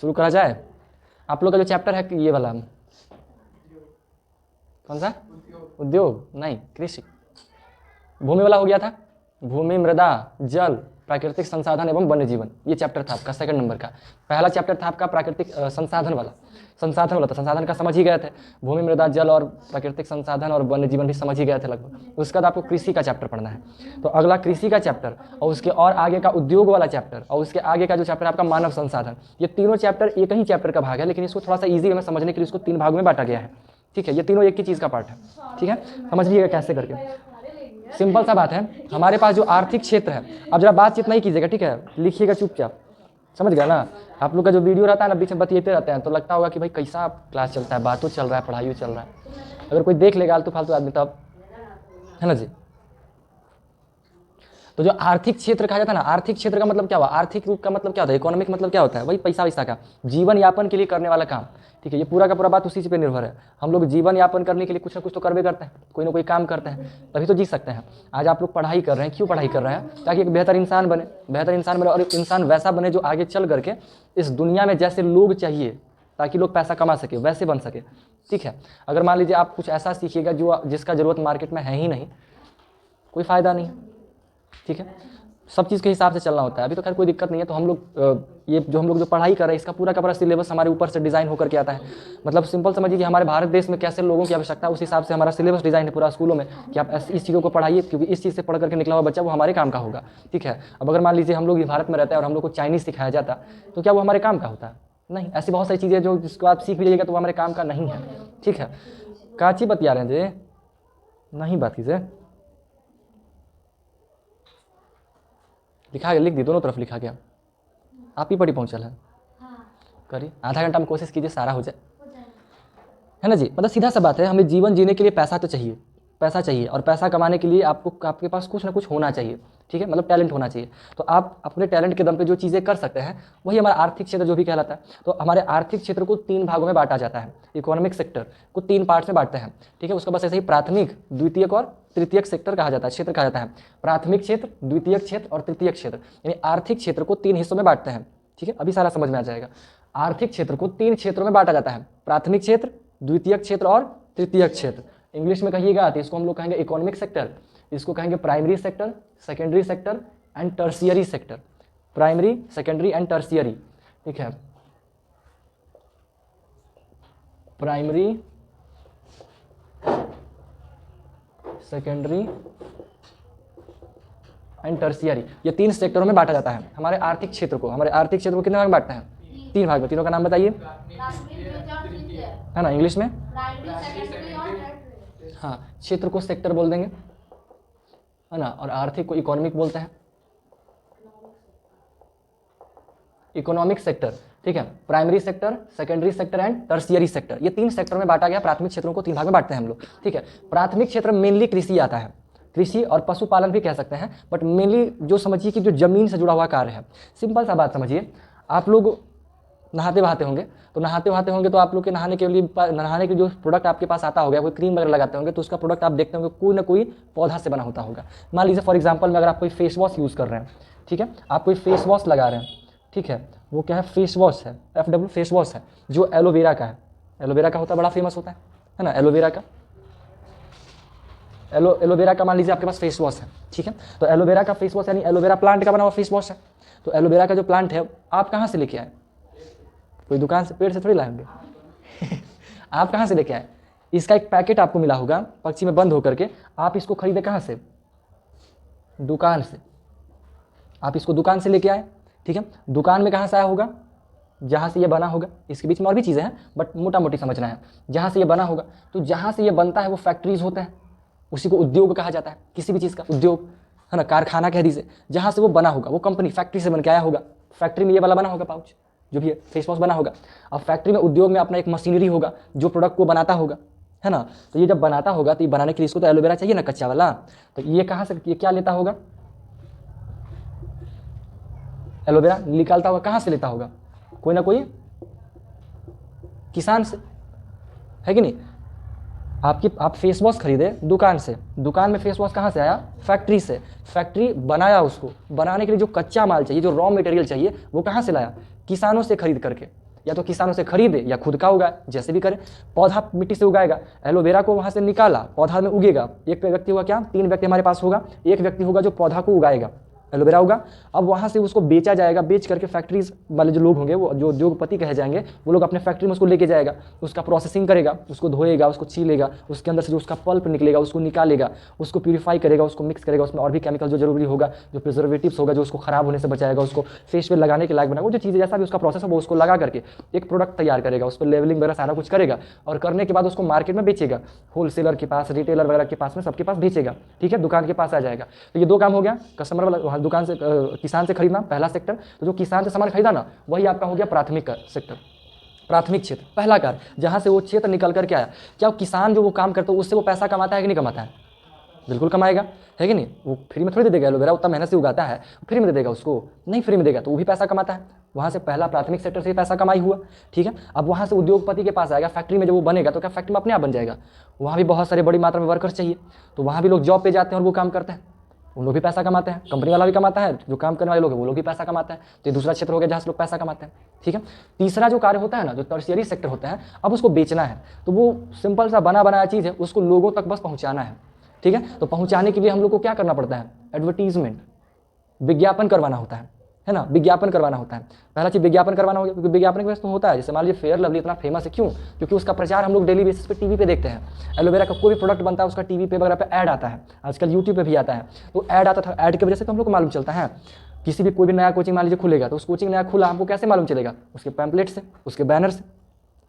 शुरू करा जाए। आप लोग का जो चैप्टर है ये वाला, कौन सा? उद्योग नहीं, कृषि। भूमि वाला हो गया था, भूमि, मृदा, जल, प्राकृतिक संसाधन एवं वन्य जीवन, ये चैप्टर था आपका सेकंड नंबर का। पहला चैप्टर था आपका प्राकृतिक संसाधन वाला था, संसाधन का समझ ही गए थे, भूमि, मृदा, जल और प्राकृतिक संसाधन और वन्य जीवन भी समझ ही गए थे लगभग। उसके बाद आपको कृषि का चैप्टर पढ़ना है, तो अगला कृषि का चैप्टर और उसके और आगे का उद्योग वाला चैप्टर और उसके आगे का जो चैप्टर आपका मानव संसाधन, ये तीनों चैप्टर एक ही चैप्टर का भाग है, लेकिन इसको थोड़ा सा ईजी में समझने के लिए इसको 3 भागों में बांटा गया है। ठीक है, ये तीनों एक ही चीज़ का पार्ट है। ठीक है, समझ लीजिएगा कैसे करके। सिंपल सा बात है, हमारे पास जो आर्थिक क्षेत्र है, अब जरा बातचीत नहीं कीजिएगा, ठीक है, लिखिएगा चुपचाप, समझ गया ना। आप लोग का जो वीडियो रहता है ना, बीच में बतियाते रहते हैं तो लगता होगा कि भाई कैसा क्लास चलता है, बातों चल रहा है, पढ़ाई चल रहा है। अगर कोई देख लेगा आलतू फालतू आदमी तब, है ना जी। तो जो आर्थिक क्षेत्र कहा जाता है ना, आर्थिक क्षेत्र का मतलब क्या हुआ, आर्थिक रूप का मतलब क्या होता है, इकोनॉमिक मतलब क्या होता है, वही पैसा वैसा का जीवन यापन के लिए करने वाला काम। ठीक है, ये पूरा का पूरा बात उसी पे निर्भर है। हम लोग जीवन यापन करने के लिए कुछ ना कुछ तो करबे करते हैं, कोई ना कोई काम करते हैं, तभी तो जी सकते हैं। आज आप लोग पढ़ाई कर रहे हैं, क्यों पढ़ाई कर रहे हैं? ताकि एक बेहतर इंसान बने और एक इंसान वैसा बने जो आगे चल करके इस दुनिया में जैसे लोग चाहिए, ताकि लोग पैसा कमा सके, वैसे बन सके। ठीक है, अगर मान लीजिए आप कुछ ऐसा सीखिएगा जो जिसका ज़रूरत मार्केट में है ही नहीं, कोई फ़ायदा नहीं। ठीक है, सब चीज़ के हिसाब से चलना होता है। अभी तो खैर कोई दिक्कत नहीं है, तो हम लोग ये जो हम लोग जो पढ़ाई कर रहे हैं, इसका पूरा का पूरा सिलेबस हमारे ऊपर से डिज़ाइन होकर के आता है। मतलब सिंपल समझिए कि हमारे भारत देश में कैसे लोगों की आवश्यकता है, उस हिसाब से हमारा सिलेबस डिज़ाइन है पूरा स्कूलों में, कि आप इस चीज़ों को पढ़ाइए, क्योंकि इस चीज़ से पढ़ करके निकला हुआ बच्चा वो हमारे काम का होगा। ठीक है, अब अगर मान लीजिए हम लोग भारत में रहते हैं और हम लोग को चाइनीज़ सिखाया जाता, तो क्या वो हमारे काम का होता है? नहीं। ऐसी बहुत सारी चीज़ें जो जिसको आप सीख भी लीजिएगा तो वो हमारे काम का नहीं है। ठीक है, काची बतिया रहे हैं जी, नहीं बात कीजिए, लिखा गया, लिख दी, दोनों तरफ लिखा गया, आप ही पर ही पहुँचल है। करिए, आधा घंटा में कोशिश कीजिए सारा हो जाए, है ना जी। मतलब सीधा सा बात है, हमें जीवन जीने के लिए पैसा तो चाहिए, पैसा चाहिए, और पैसा कमाने के लिए आपके पास कुछ ना कुछ होना चाहिए। ठीक है, मतलब टैलेंट होना चाहिए। तो आप अपने टैलेंट के दम पे जो चीज़ें कर सकते हैं वही हमारा आर्थिक क्षेत्र जो भी कहलाता है। तो हमारे आर्थिक क्षेत्र को 3 भागों में बांटा जाता है, इकोनॉमिक सेक्टर को 3 पार्ट्स में बांटते हैं। ठीक है, उसका बस ऐसे ही प्राथमिक, द्वितीयक और तृतीयक सेक्टर कहा जाता है, क्षेत्र कहा जाता है। प्राथमिक क्षेत्र, द्वितीयक क्षेत्र और तृतीयक क्षेत्र, यानी आर्थिक क्षेत्र को 3 हिस्सों में बांटते हैं। ठीक है, अभी सारा समझ में आ जाएगा। आर्थिक क्षेत्र को 3 क्षेत्रों में बांटा जाता है, प्राथमिक क्षेत्र, द्वितीयक क्षेत्र और तृतीयक क्षेत्र। इंग्लिश में कहिएगा तो इसको हम लोग कहेंगे इकोनॉमिक सेक्टर, इसको कहेंगे primary sector, secondary sector and tertiary sector. Primary, secondary and tertiary. ठीक है, प्राइमरी, सेकेंडरी एंड टर्शियरी, ये 3 सेक्टरों में बांटा जाता है हमारे आर्थिक क्षेत्र को। हमारे आर्थिक क्षेत्र को कितने भाग में बांटते हैं? 3 भाग में। तीनों का नाम बताइए, है ना, इंग्लिश में। हाँ, क्षेत्र को सेक्टर बोल देंगे, है ना, और आर्थिक को इकोनॉमिक बोलते हैं, इकोनॉमिक सेक्टर। ठीक है, primary sector, secondary sector and tertiary sector, ये 3 सेक्टर में बांटा गया। प्राथमिक क्षेत्रों को 3 भाग में बांटते हैं हम लोग। ठीक है, प्राथमिक क्षेत्र मेनली कृषि आता है, कृषि और पशुपालन भी कह सकते हैं, बट मेनली जो समझिए कि जो जमीन से जुड़ा हुआ कार्य है। सिंपल सा बात समझिए, आप लोग नहाते बहाते होंगे, तो आप लोग के नहाने के लिए, नहाने के जो प्रोडक्ट आपके पास आता होगा, कोई क्रीम वगैरह लगाते होंगे, तो उसका प्रोडक्ट आप देखते होंगे कोई ना कोई पौधा से बना होता होगा। मान लीजिए फॉर एग्जांपल में अगर आप कोई फेस वॉश यूज़ कर रहे हैं, ठीक है, आप कोई फेस वॉश लगा रहे हैं, ठीक है, वो क्या है, फेस वॉश है, FW फेस वॉश है, जो एलोवेरा का है। एलोवेरा का होता है, बड़ा फेमस होता है ना, एलोवेरा का। एलोवेरा का मान लीजिए आपके पास फेस वॉश है, ठीक है, तो एलोवेरा का फेस वॉश यानी एलोवेरा प्लांट का बना हुआ फेस वॉश है। तो एलोवेरा का जो प्लांट है आप कहाँ से लेके आए? कोई दुकान से, पेड़ से थोड़ी लाएंगे आप कहाँ से लेके आए? इसका एक पैकेट आपको मिला होगा पक्षी में बंद होकर के, आप इसको खरीदे कहाँ से? दुकान से। आप इसको दुकान से लेके आए, ठीक है, दुकान में कहाँ से आया होगा? जहाँ से ये बना होगा। इसके बीच में और भी चीज़ें हैं बट मोटा मोटी समझना है। जहाँ से ये बना होगा, तो जहाँ से ये बनता है वो फैक्ट्रीज होते हैं, उसी को उद्योग कहा जाता है, किसी भी चीज़ का उद्योग, है ना, कारखाना कह दीजिए। जहाँ से वो बना होगा, वो कंपनी फैक्ट्री से बन के आया होगा, फैक्ट्री में ये वाला बना होगा पाउच, जो भी है फेस वॉश बना होगा। अब फैक्ट्री में, उद्योग में अपना एक मशीनरी होगा जो प्रोडक्ट को बनाता होगा, है ना। तो ये जब बनाता होगा तो ये बनाने के लिए इसको तो एलोवेरा चाहिए ना, कच्चा वाला। तो ये कहाँ से, ये क्या लेता होगा? एलोवेरा निकालता होगा, कहाँ से लेता होगा? कोई ना कोई किसान से, है कि नहीं। आप फेस वॉश खरीदे दुकान से, दुकान में फेस वॉश कहाँ से आया? फैक्ट्री से। फैक्ट्री बनाया, उसको बनाने के लिए जो कच्चा माल चाहिए, जो रॉ मटेरियल चाहिए, वो कहाँ से लाया? किसानों से खरीद करके। या तो किसान उसे खरीदे या खुद का उगाए, जैसे भी करे। पौधा मिट्टी से उगाएगा, एलोवेरा को वहाँ से निकाला, पौधा में उगेगा। एक व्यक्ति होगा क्या, 3 व्यक्ति हमारे पास होगा। एक व्यक्ति होगा जो पौधा को उगाएगा, एलोवेरा होगा। अब वहाँ से उसको बेचा जाएगा, बेच करके फैक्ट्रीज वाले जो लोग होंगे, वो जो उद्योगपति कहे जाएंगे, वो लोग अपने फैक्ट्री में उसको लेके जाएगा, उसका प्रोसेसिंग करेगा, उसको धोएगा, उसको छीलेगा, उसके अंदर से जो उसका पल्प निकलेगा उसको निकालेगा, उसको प्यूरीफाई करेगा, उसको मिक्स करेगा, उसमें और भी केमिकल जो जरूरी होगा, जो प्रिजर्वेटिव्स होगा, जो उसको खराब होने से बचाएगा, उसको फेस पे लगाने के लायक बनाएगा, वो जो चीज़ जैसा भी उसका प्रोसेस है वो उसको लगा करके एक प्रोडक्ट तैयार करेगा, उस पर लेवलिंग वगैरह सारा कुछ करेगा, और करने के बाद उसको मार्केट में बेचेगा, होलसेलर के पास, रिटेलर वगैरह के पास में, सबके पास बेचेगा। ठीक है, दुकान के पास आ जाएगा। तो ये 2 काम हो गया, कस्टमर वाला दुकान से किसान से खरीदना, पहला सेक्टर। तो जो किसान से सामान खरीदा ना, वही आपका हो गया प्राथमिक सेक्टर, प्राथमिक क्षेत्र, पहला कार्य, जहां से वो क्षेत्र निकल करके आया। क्या किसान जो वो काम करता है उससे वो पैसा कमाता है कि नहीं कमाता है? बिल्कुल कमाएगा, है कि नहीं? वो फ्री में थोड़ी दे देगा, एलोवेरा उतना मेहनत से उगाता है, फ्री में दे देगा उसको? नहीं फ्री में देगा, तो वो भी पैसा कमाता है। वहाँ से पहला प्राथमिक सेक्टर से पैसा कमाई हुआ। ठीक है, अब वहाँ से उद्योगपति के पास आएगा, फैक्ट्री में जब वो बनेगा तो क्या फैक्ट्री में अपने आप बन जाएगा? वहाँ भी बहुत सारे बड़ी मात्रा में वर्कर्स चाहिए, तो वहाँ भी लोग जॉब पे जाते हैं और वो काम करते हैं, उन लोग भी पैसा कमाते हैं, कंपनी वाला भी कमाता है, जो काम करने वाले लोग हैं वो लोग भी पैसा कमाते हैं। तो ये दूसरा क्षेत्र हो गया जहाँ से लोग पैसा कमाते हैं। ठीक है, तीसरा जो कार्य होता है ना, जो टर्शियरी सेक्टर होता है, अब उसको बेचना है, तो वो सिंपल सा बना बनाया चीज़ है, उसको लोगों तक बस पहुँचाना है। ठीक है, तो पहुँचाने के लिए हम लोग को क्या करना पड़ता है? एडवर्टीजमेंट, विज्ञापन करवाना होता है ना, विज्ञापन करवाना होता है। पहला चीज़ विज्ञापन करवाना होगा, क्योंकि विज्ञापन की वजह से तो होता है। जैसे मान लीजिए फेयर लवली इतना फेमस है, क्यों? क्योंकि उसका प्रचार हम लोग डेली बेसिस पे टीवी पे देखते हैं। एलोवेरा का कोई भी प्रोडक्ट बनता है उसका टीवी पे वगैरह पे ऐड आता है, आजकल यूट्यूब पे भी आता है, तो ऐड आता था, ऐड की वजह से तो हम लोग को मालूम चलता है। किसी भी कोई भी नया कोचिंग मान लीजिए खुलेगा, तो उस कोचिंग नया खुला, हमको कैसे मालूम चलेगा? उसके पैम्पलेट से, उसके बैनर से।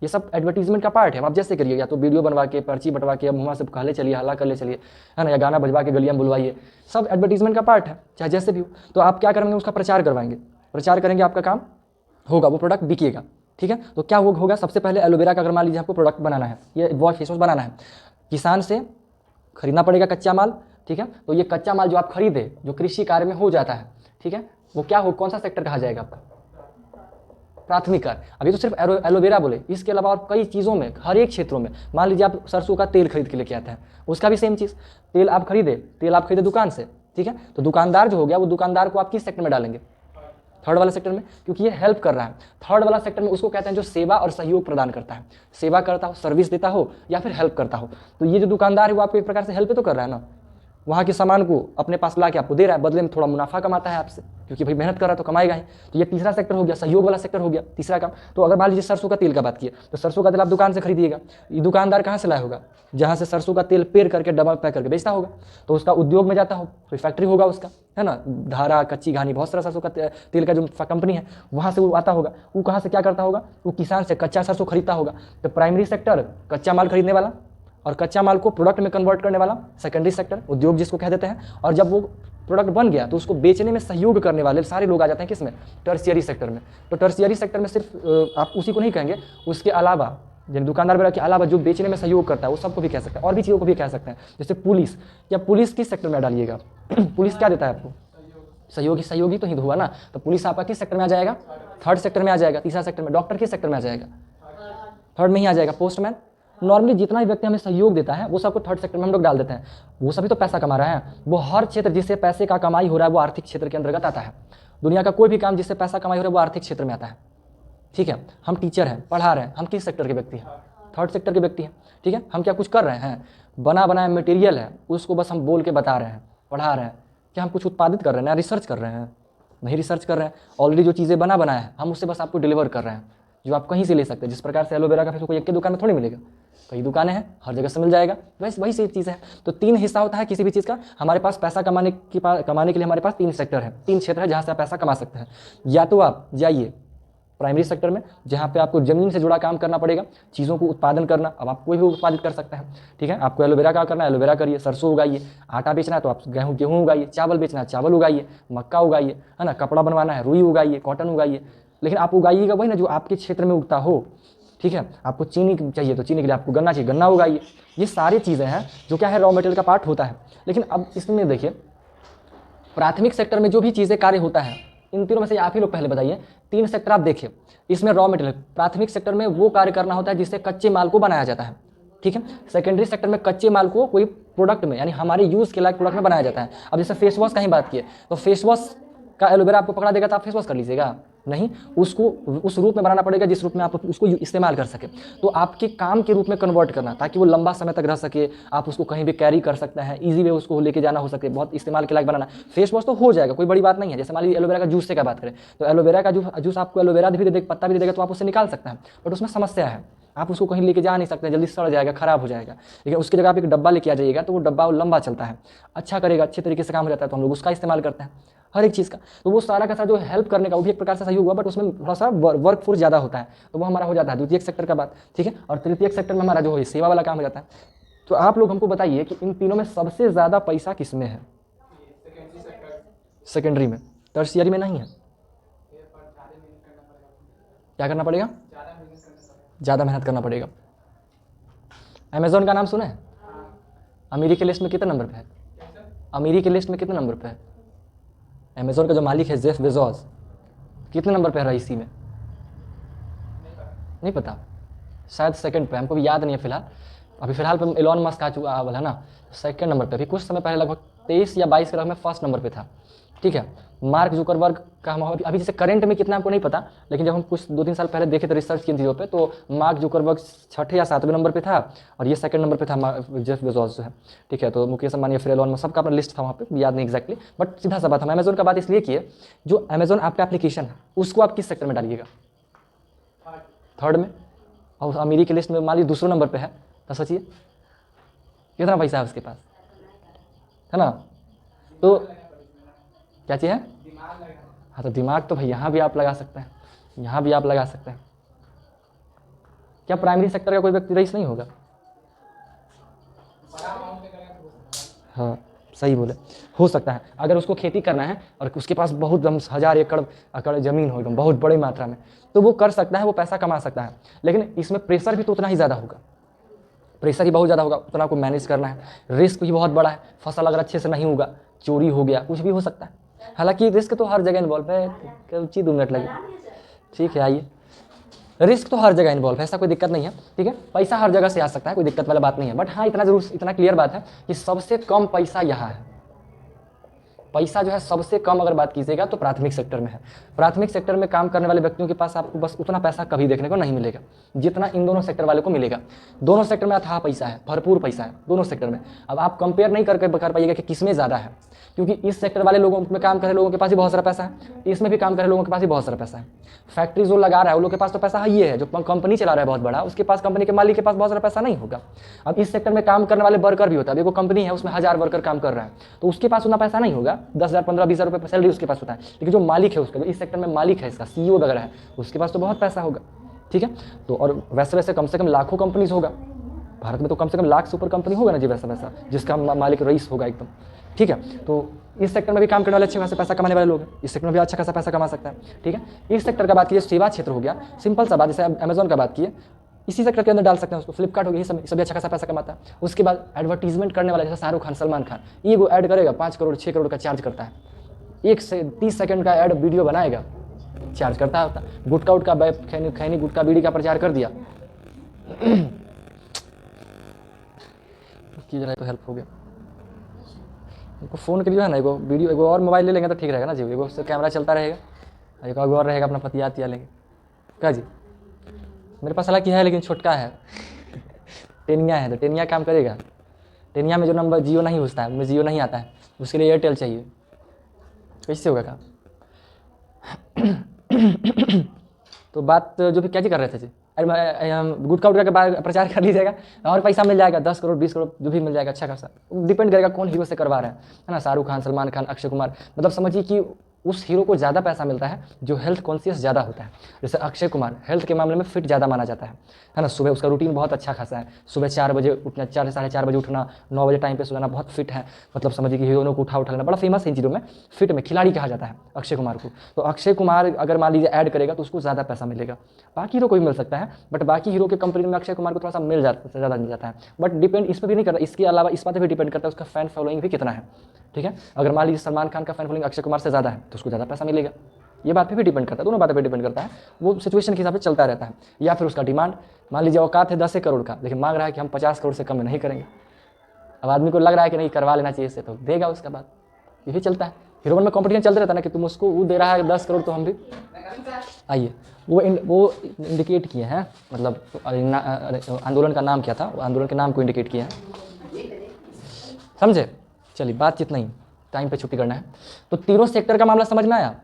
ये सब एडवर्टीजमेंट का पार्ट है। आप जैसे करिए, या तो वीडियो बनवा के, पर्ची बंटवा के, अब वहाँ से कहले चलिए, हल्ला कर ले चलिए, है ना, या गाना बजवा के गलियां में बुलवाइए, सब एडवर्टीजमेंट का पार्ट है, चाहे जैसे भी हो। तो आप क्या करेंगे? उसका प्रचार करवाएंगे, प्रचार करेंगे, आपका काम होगा, वो प्रोडक्ट बिकेगा। ठीक है, तो क्या होगा? सबसे पहले एलोवेरा का अगर मान लीजिए आपको प्रोडक्ट बनाना है, ये वॉश फेस वॉश बनाना है, किसान से खरीदना पड़ेगा कच्चा माल। ठीक है, तो ये कच्चा माल जो आप खरीदे, जो कृषि कार्य में हो जाता है, ठीक है, वो क्या हो, कौन सा सेक्टर कहा जाएगा आपका? प्राथमिक कार्य। अभी तो सिर्फ एलोवेरा बोले, इसके अलावा और कई चीज़ों में, हर एक क्षेत्रों में। मान लीजिए आप सरसों का तेल खरीद के लेके आते हैं, उसका भी सेम चीज़, तेल आप खरीदे दुकान से। ठीक है, तो दुकानदार जो हो गया, वो दुकानदार को आप किस सेक्टर में डालेंगे? थर्ड वाला सेक्टर में, क्योंकि ये हेल्प कर रहा है। थर्ड वाला सेक्टर में उसको कहते हैं जो सेवा और सहयोग प्रदान करता है, सेवा करता हो, सर्विस देता हो, या फिर हेल्प करता हो। तो ये जो दुकानदार है वो आपको एक प्रकार से हेल्प तो कर रहा है ना, वहाँ के सामान को अपने पास ला के आपको दे रहा है, बदले में थोड़ा मुनाफा कमाता है आपसे, क्योंकि भाई मेहनत कर रहा है तो कमाएगा ही। तो ये तीसरा सेक्टर हो गया, सहयोग वाला सेक्टर हो गया, तीसरा काम। तो अगर मान लीजिए सरसों का तेल का बात किए, तो सरसों का तेल आप दुकान से खरीदिएगा, ये दुकानदार कहाँ से लाया होगा? जहाँ से सरसों का तेल पेर करके डबल पैक करके बेचता होगा, तो उसका उद्योग में जाता हो, कोई फैक्ट्री होगा उसका, है ना, धारा, कच्ची घानी, बहुत सारा सरसों का तेल का जो कंपनी है, वहाँ से वो आता होगा। वो कहाँ से क्या करता होगा? वो किसान से कच्चा सरसों खरीदता होगा। तो प्राइमरी सेक्टर कच्चा माल खरीदने वाला, और कच्चा माल को प्रोडक्ट में कन्वर्ट करने वाला सेकेंडरी सेक्टर, उद्योग जिसको कह देते हैं। और जब वो प्रोडक्ट बन गया तो उसको बेचने में सहयोग करने वाले सारे लोग आ जाते हैं किसमें? टर्शियरी सेक्टर में। तो टर्शियरी सेक्टर में सिर्फ आप उसी को नहीं कहेंगे, उसके अलावा जिन दुकानदार वगैरह के अलावा जो बेचने में सहयोग करता है वो सबको भी कह सकते हैं, और भी चीज़ों को भी कह सकते हैं। जैसे पुलिस, या पुलिस किस सेक्टर में डालिएगा? पुलिस क्या देता है आपको? सहयोगी तो ही हुआ ना, तो पुलिस आपका किस सेक्टर में आ जाएगा? थर्ड सेक्टर में आ जाएगा। तीसरा सेक्टर में डॉक्टर किस सेक्टर में आ जाएगा? थर्ड में ही आ जाएगा। पोस्टमैन, नॉर्मली जितना भी व्यक्ति हमें सहयोग देता है वो सबको थर्ड सेक्टर में हम लोग डाल देते हैं। वो सभी तो पैसा कमा रहा है, वो हर क्षेत्र जिससे पैसे का कमाई हो रहा है वो आर्थिक क्षेत्र के अंतर्गत आता है। दुनिया का कोई भी काम जिससे पैसा कमाई हो रहा है वो आर्थिक क्षेत्र में आता है। ठीक है, हम टीचर हैं, पढ़ा रहे हैं, हम किस सेक्टर के व्यक्ति हैं? थर्ड सेक्टर के व्यक्ति हैं। ठीक है, हम क्या कुछ कर रहे हैं? बना बनाया मटेरियल है, उसको बस हम बोल के बता रहे हैं, पढ़ा रहे हैं। क्या हम कुछ उत्पादित कर रहे हैं? रिसर्च कर रहे हैं? नहीं रिसर्च कर रहे हैं, ऑलरेडी जो चीज़ें बना बनाया है हम उससे बस आपको डिलीवर कर रहे हैं, जो आप कहीं से ले सकते हैं। जिस प्रकार से एलोवेरा का फेस कोई एक की दुकान में थोड़ी मिलेगा, कई दुकानें हैं, हर जगह से मिल जाएगा। वैसे वही सेम चीज़ है। तो 3 हिस्सा होता है किसी भी चीज़ का। हमारे पास पैसा कमाने के लिए हमारे पास 3 सेक्टर है, 3 क्षेत्र है जहाँ से आप पैसा कमा सकते हैं। या तो आप जाइए प्राइमरी सेक्टर में, जहाँ पे आपको ज़मीन से जुड़ा काम करना पड़ेगा, चीज़ों को उत्पादन करना। अब आप कोई भी उत्पादित कर सकते हैं। ठीक है, आपको एलोवेरा का करना है, एलोवेरा करिए, सरसों उगाइए, आटा बेचना है तो आप गेहूँ उगाइए, चावल बेचना है चावल उगाइए, मक्का उगाइए, है ना, कपड़ा बनवाना है रुई उगाइए, कॉटन उगाइए। लेकिन आप उगाइएगा वही ना जो आपके क्षेत्र में उगता हो। ठीक है, आपको चीनी चाहिए तो चीनी के लिए आपको गन्ना चाहिए, गन्ना उगाइए। ये सारी चीज़ें हैं जो क्या है, रॉ मटेरियल का पार्ट होता है। लेकिन अब इसमें देखिए, प्राथमिक सेक्टर में जो भी चीज़ें कार्य होता है, इन तीनों में से आप ही लोग पहले बताइए। 3 सेक्टर आप देखिए, इसमें रॉ मटेरियल, प्राथमिक सेक्टर में वो कार्य करना होता है जिससे कच्चे माल को बनाया जाता है। ठीक है, सेकेंडरी सेक्टर में कच्चे माल को कोई प्रोडक्ट में, यानी हमारे यूज़ के लायक प्रोडक्ट में बनाया जाता है। अब जैसे फेस वॉश का ही बात किए, तो फेस वॉश का एलोवेरा आपको पकड़ा देगा तो आप फेस वॉश कर लीजिएगा? नहीं, उसको उस रूप में बनाना पड़ेगा जिस रूप में आप उसको इस्तेमाल कर सके। तो आपके काम के रूप में कन्वर्ट करना, ताकि वो लंबा समय तक रह सके, आप उसको कहीं भी कैरी कर सकते हैं, ईजी वे उसको लेके जाना हो सके, बहुत इस्तेमाल के लायक बनाना। फेस वॉश तो हो जाएगा, कोई बड़ी बात नहीं है। जैसे मान लीजिए एलोवेरा का जूस से क्या बात करें, तो एलोवेरा का जूस आपको एलोवेरा भी दे देगा, पत्ता भी दे देगा, तो आप उससे निकाल सकते हैं। बट उसमें समस्या है, आप उसको कहीं लेके जा नहीं सकते, जल्दी सड़ जाएगा, खराब हो जाएगा। लेकिन उसकी जगह आप एक डब्बा लेके आ जाइएगा, तो वो डब्बा लंबा चलता है, अच्छा करेगा, अच्छे तरीके से काम हो जाता है, तो हम लोग उसका इस्तेमाल करते हैं हर एक चीज़ का। तो वो सारा का सारा जो हेल्प करने का, वो भी एक प्रकार से सहयोग हुआ, बट उसमें थोड़ा सा वर्क फोर्स ज़्यादा होता है, तो वो हमारा हो जाता है द्वितीयक सेक्टर का बात, ठीक है। और तृतीयक सेक्टर में हमारा जो है सेवा वाला काम हो जाता है। तो आप लोग हमको बताइए कि इन तीनों में सबसे ज़्यादा पैसा किस में है? सेकेंडरी में, टर्शियरी में नहीं है। क्या करना पड़ेगा? ज़्यादा मेहनत करना पड़ेगा। अमेजोन का नाम सुना है? अमीरी के लिस्ट में कितने नंबर पे है? अमीरी के लिस्ट में कितने नंबर पे है? अमेजोन का जो मालिक है जेफ बेजोस, कितने नंबर पे है रईसी में? नहीं पता, शायद सेकंड पे, हमको भी याद नहीं है फिलहाल। अभी फिलहाल पे एलोन मस्क आ चुका है ना, सेकंड नंबर पे। अभी कुछ समय पहले लगभग 23 या 22 के रकम में फर्स्ट नंबर पे था, ठीक है। मार्क जुकरबर्ग का हम अभी जैसे करंट में कितना हमको नहीं पता, लेकिन जब हम कुछ 2-3 साल पहले देखे थे रिसर्च की इन चीज़ों पे, तो मार्क जुकरबर्ग 6ठे या 7वें नंबर पे था, और ये सेकंड नंबर पे था जेफ बेजोस जो है, ठीक है। तो मुकेश अंबानी, फिर एलोन मस्क, सबका अपना लिस्ट था वहाँ पे, याद नहीं एक्जैक्टली, बट सीधा सा बात। हम अमेजोन का बात इसलिए किए, जो अमेजोन आपका एप्लीकेशन है उसको आप किस सेक्टर में डालिएगा? थर्ड में। और अमीरी की लिस्ट में मान लीजिए दूसरे नंबर पे है, तो सोचिए कितना पैसा है उसके पास, है ना। तो क्या चीज़ है? हाँ, तो दिमाग तो भाई यहाँ भी आप लगा सकते हैं, यहाँ भी आप लगा सकते हैं। क्या प्राइमरी सेक्टर का कोई व्यक्ति रईस नहीं होगा? हाँ, सही बोले, हो सकता है। अगर उसको खेती करना है और उसके पास बहुत 1000 एकड़ ज़मीन हो, एकदम बहुत बड़ी मात्रा में, तो वो कर सकता है, वो पैसा कमा सकता है। लेकिन इसमें प्रेशर भी तो उतना ही ज़्यादा होगा, प्रेशर ही बहुत ज़्यादा होगा, उतना आपको मैनेज करना है। रिस्क भी बहुत बड़ा है, फसल अगर अच्छे से नहीं होगा, चोरी हो गया, कुछ भी हो सकता है। हालांकि रिस्क तो हर जगह इन्वॉल्व है। चीज़ 2 मिनट लगे, ठीक है, आइए। रिस्क तो हर जगह इन्वॉल्व है, ऐसा कोई दिक्कत नहीं है, ठीक है। पैसा हर जगह से आ सकता है, कोई दिक्कत वाला बात नहीं है। बट हाँ, इतना जरूर, इतना क्लियर बात है कि सबसे कम पैसा यहाँ है। पैसा जो है सबसे कम अगर बात कीजिएगा तो प्राथमिक सेक्टर में है। प्राथमिक सेक्टर में काम करने वाले व्यक्तियों के पास आपको बस उतना पैसा कभी देखने को नहीं मिलेगा जितना इन दोनों सेक्टर वाले को मिलेगा। दोनों सेक्टर में अथाह पैसा है, भरपूर पैसा है दोनों सेक्टर में। अब आप कंपेयर नहीं कर पाइएगा कि किसमें ज़्यादा है, क्योंकि इस सेक्टर वाले लोगों में काम कर रहे लोगों के पास ही बहुत सारा पैसा है, इसमें भी काम कर रहे लोगों के पास ही बहुत सारा पैसा है। फैक्ट्री जो लगा रहा है उन लोगों के पास तो पैसा ही है, जो कंपनी चला रहा है बहुत बड़ा, उसके पास, कंपनी के मालिक के पास बहुत सारा पैसा नहीं होगा। अब इस सेक्टर में काम करने वाले वर्कर भी होता है। अब वो कंपनी है, उसमें 1000 वर्कर काम कर रहा है, तो उसके पास उतना पैसा नहीं होगा, 10,000, 15, 20,000 रुपये सैलरी उसके पास होता है। लेकिन जो मालिक है उसका, इस सेक्टर में मालिक है, इसका CEO वगैरह है, उसके पास तो बहुत पैसा होगा, ठीक है। तो और वैसे वैसे कम से कम लाखों कंपनीज होगा भारत में, तो कम से कम लाख से ऊपर कंपनी होगा ना जी, वैसा वैसा जिसका मालिक रईस होगा एकदम, ठीक है। तो इस सेक्टर में भी काम करने वाले अच्छे खासा पैसा कमाने वाले लोग हैं, इस सेक्टर में भी अच्छा खासा पैसा कमा सकता है, ठीक है। इस सेक्टर का बात कीजिए, सेवा क्षेत्र हो गया, सिंपल सा बात, जैसे अमेजोन का बात किए, इसी सेक्टर के अंदर डाल सकते हैं उसको। फ्लिपकार्ट हो गया, ये सब अच्छा खासा पैसा कमाता है। उसके बाद एडवर्टीजमेंट करने वाला, जैसे शाहरुख खान, सलमान खान, ये वो ऐड करेगा 5 करोड़ 6 करोड़ का चार्ज करता है, 1 से 30 सेकंड का ऐड वीडियो बनाएगा, चार्ज करता होता। गुटखा उटका खैनी गुटखा बीड़ी का प्रचार कर दिया की जरा तो हेल्प हो गया। उनको फ़ोन के लिए है ना, एगो वीडियो, एगो और मोबाइल ले लेंगे तो ठीक रहेगा ना जी, एगो से कैमरा चलता रहेगा, एक और रहेगा, अपना पतिया लेंगे क्या जी। मेरे पास हालांकि है, लेकिन छोटका है टेनिया है, तो टेनिया काम करेगा। टेनिया में जो नंबर जियो नहीं घुसता है, उनमें जियो नहीं आता है, उसके लिए एयरटेल चाहिए, कैसे होगा काम तो बात जो भी क्या जी कर रहे थे जी, अरे गुटखा उटका के बाद प्रचार कर लीजिएगा और पैसा मिल जाएगा, 10 करोड़ 20 करोड़ जो भी मिल जाएगा, अच्छा खासा। डिपेंड करेगा कौन हीरो से करवा रहे हैं, है ना। शाहरुख खान, सलमान खान, अक्षय कुमार, मतलब समझिए कि उस हीरो को ज़्यादा पैसा मिलता है जो हेल्थ कॉन्शियस ज़्यादा होता है। जैसे अक्षय कुमार हेल्थ के मामले में फिट ज़्यादा माना जाता है ना। सुबह उसका रूटीन बहुत अच्छा खासा है, सुबह 4 बजे उठना, 4 से 4:30 बजे उठना, 9 बजे टाइम पे सोना, बहुत फिट है। मतलब समझिए कि हीरोइनों को उठा लेना, बड़ा फेमस है इन चीज़ों में, फिट में खिलाड़ी कहा जाता है अक्षय कुमार को। तो अक्षय कुमार अगर मान लीजिए ऐड करेगा तो उसको ज़्यादा पैसा मिलेगा, बाकी हीरो को भी मिल सकता है, बट बाकी हीरो के कंपेरिजन में अक्षय कुमार को थोड़ा सा ज़्यादा मिल जाता है। बट डिपेंड इस पर भी नहीं करता, इसके अलावा इस बात पर भी डिपेंड करता है उसका फैन फॉलोइंग भी कितना है, ठीक है। अगर मान लीजिए सलमान खान का फैन फॉलोइंग अक्षय कुमार से ज़्यादा है तो उसको ज़्यादा पैसा मिलेगा। ये बात पे भी डिपेंड करता है, दोनों बातों पे डिपेंड करता है, वो सिचुएशन के हिसाब से चलता रहता है। या फिर उसका डिमांड, मान लीजिए औकात है 10 करोड़ का, लेकिन मांग रहा है कि हम 50 करोड़ से कम में नहीं करेंगे। अब आदमी को लग रहा है कि नहीं करवा लेना चाहिए इससे, तो देगा उसका बात, ये भी चलता है। हीरो में कंपटीशन चलते रहता है ना कि तुम उसको वो दे रहा है 10 करोड़ तो हम भी। आइए वो इंडिकेट किए हैं, मतलब आंदोलन का नाम क्या था, वो आंदोलन के नाम को इंडिकेट किया है, समझे। चलिए बातचीत नहीं, टाइम पे छुट्टी करना है। तो तीनों सेक्टर का मामला समझ में आया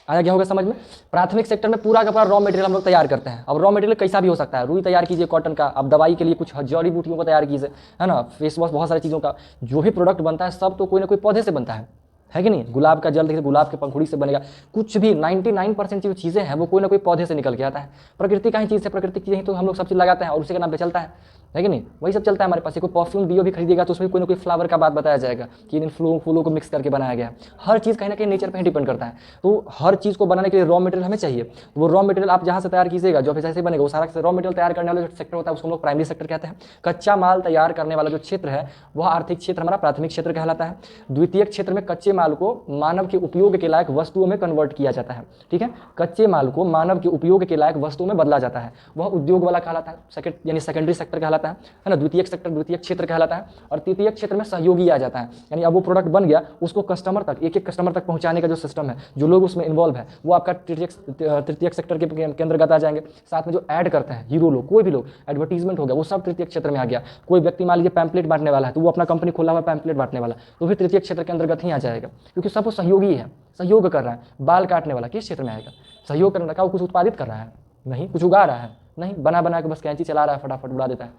क्या होगा समझ में। प्राथमिक सेक्टर में पूरा का पूरा रॉ मटेरियल हम लोग तैयार करते हैं। अब रॉ मटेरियल कैसा भी हो सकता है, रुई तैयार कीजिए कॉटन का, अब दवाई के लिए कुछ जड़ी बूटियों को तैयार कीजिए, है ना, फेस वॉश, बहुत सारी चीज़ों का जो भी प्रोडक्ट बनता है सब तो कोई ना कोई पौधे से बनता है कि नहीं। गुलाब का जल देखिए, गुलाब के पंखुड़ी से बनेगा, कुछ भी 99% जो चीज़ें हैं वो कोई ना कोई पौधे से निकल के आता है। प्रकृति का ही चीज़ है, प्रकृति की चीज़ें तो हम लोग सब चीज़ लगाते हैं और उसी के नाम पे चलता है कि नहीं। वही सब चलता है हमारे पास। कोई परफ्यूम डियो भी खरीदेगा तो उसमें कोई ना कोई फ्लावर का बात बताया जाएगा कि इन फूलों को मिक्स करके बनाया गया है। हर चीज़ कहीं ना कहीं नेचर पर ही डिपेंड करता है। तो हर चीज़ को बनाने के लिए रॉ मटेरियल हमें चाहिए। तो वो रॉ मटेरियल आप जहाँ से तैयार कीजिएगा, जो जैसे बनेगा, वो सारा रॉ मटेरियल तैयार करने वाला जो सेक्टर होता है उसको हम लोग प्राइमरी सेक्टर कहते हैं। कच्चा माल तैयार करने वाला जो क्षेत्र है वह आर्थिक क्षेत्र हमारा प्राथमिक क्षेत्र कहलाता है। द्वितीयक क्षेत्र में कच्चे माल को मानव के उपयोग के लायक वस्तुओं में कन्वर्ट किया जाता है, ठीक है। कच्चे माल को मानव के उपयोग के लायक वस्तुओं में बदला जाता है, वह उद्योग वाला कहलाता है, यानी सेकेंडरी सेक्टर कहलाता है ना। द्वितीयक सेक्टर द्वितीयक क्षेत्र कहलाता है। और तृतीयक क्षेत्र में सहयोगी आ जाता है, यानी अब वो प्रोडक्ट बन गया, उसको कस्टमर तक, एक एक कस्टमर तक पहुंचाने का जो सिस्टम है, जो लोग उसमें इन्वॉल्व है, वो आपका तृतीयक सेक्टर के अंतर्गत आ जाएंगे। साथ में जो ऐड करते हैं हीरो लोग, कोई भी लोग, एडवर्टीजमेंट हो गया, वो सब तृतीयक क्षेत्र में आ गया। कोई व्यक्ति मान लीजिए पैम्पलेट बांटने वाला है तो वो अपना कंपनी खोला हुआ पैम्पलेट बांटने वाला, तो फिर तृतीयक क्षेत्र के अंतर्गत ही आ जाएगा, क्योंकि सब वो सहयोगी है, सहयोग कर रहा है। बाल काटने वाला किस क्षेत्र में आएगा, सहयोग करने का, वो कुछ उत्पादित कर रहा है नहीं, कुछ उगा रहा है नहीं, बना के बस कैंची चला रहा है, फटाफट उड़ा देता है,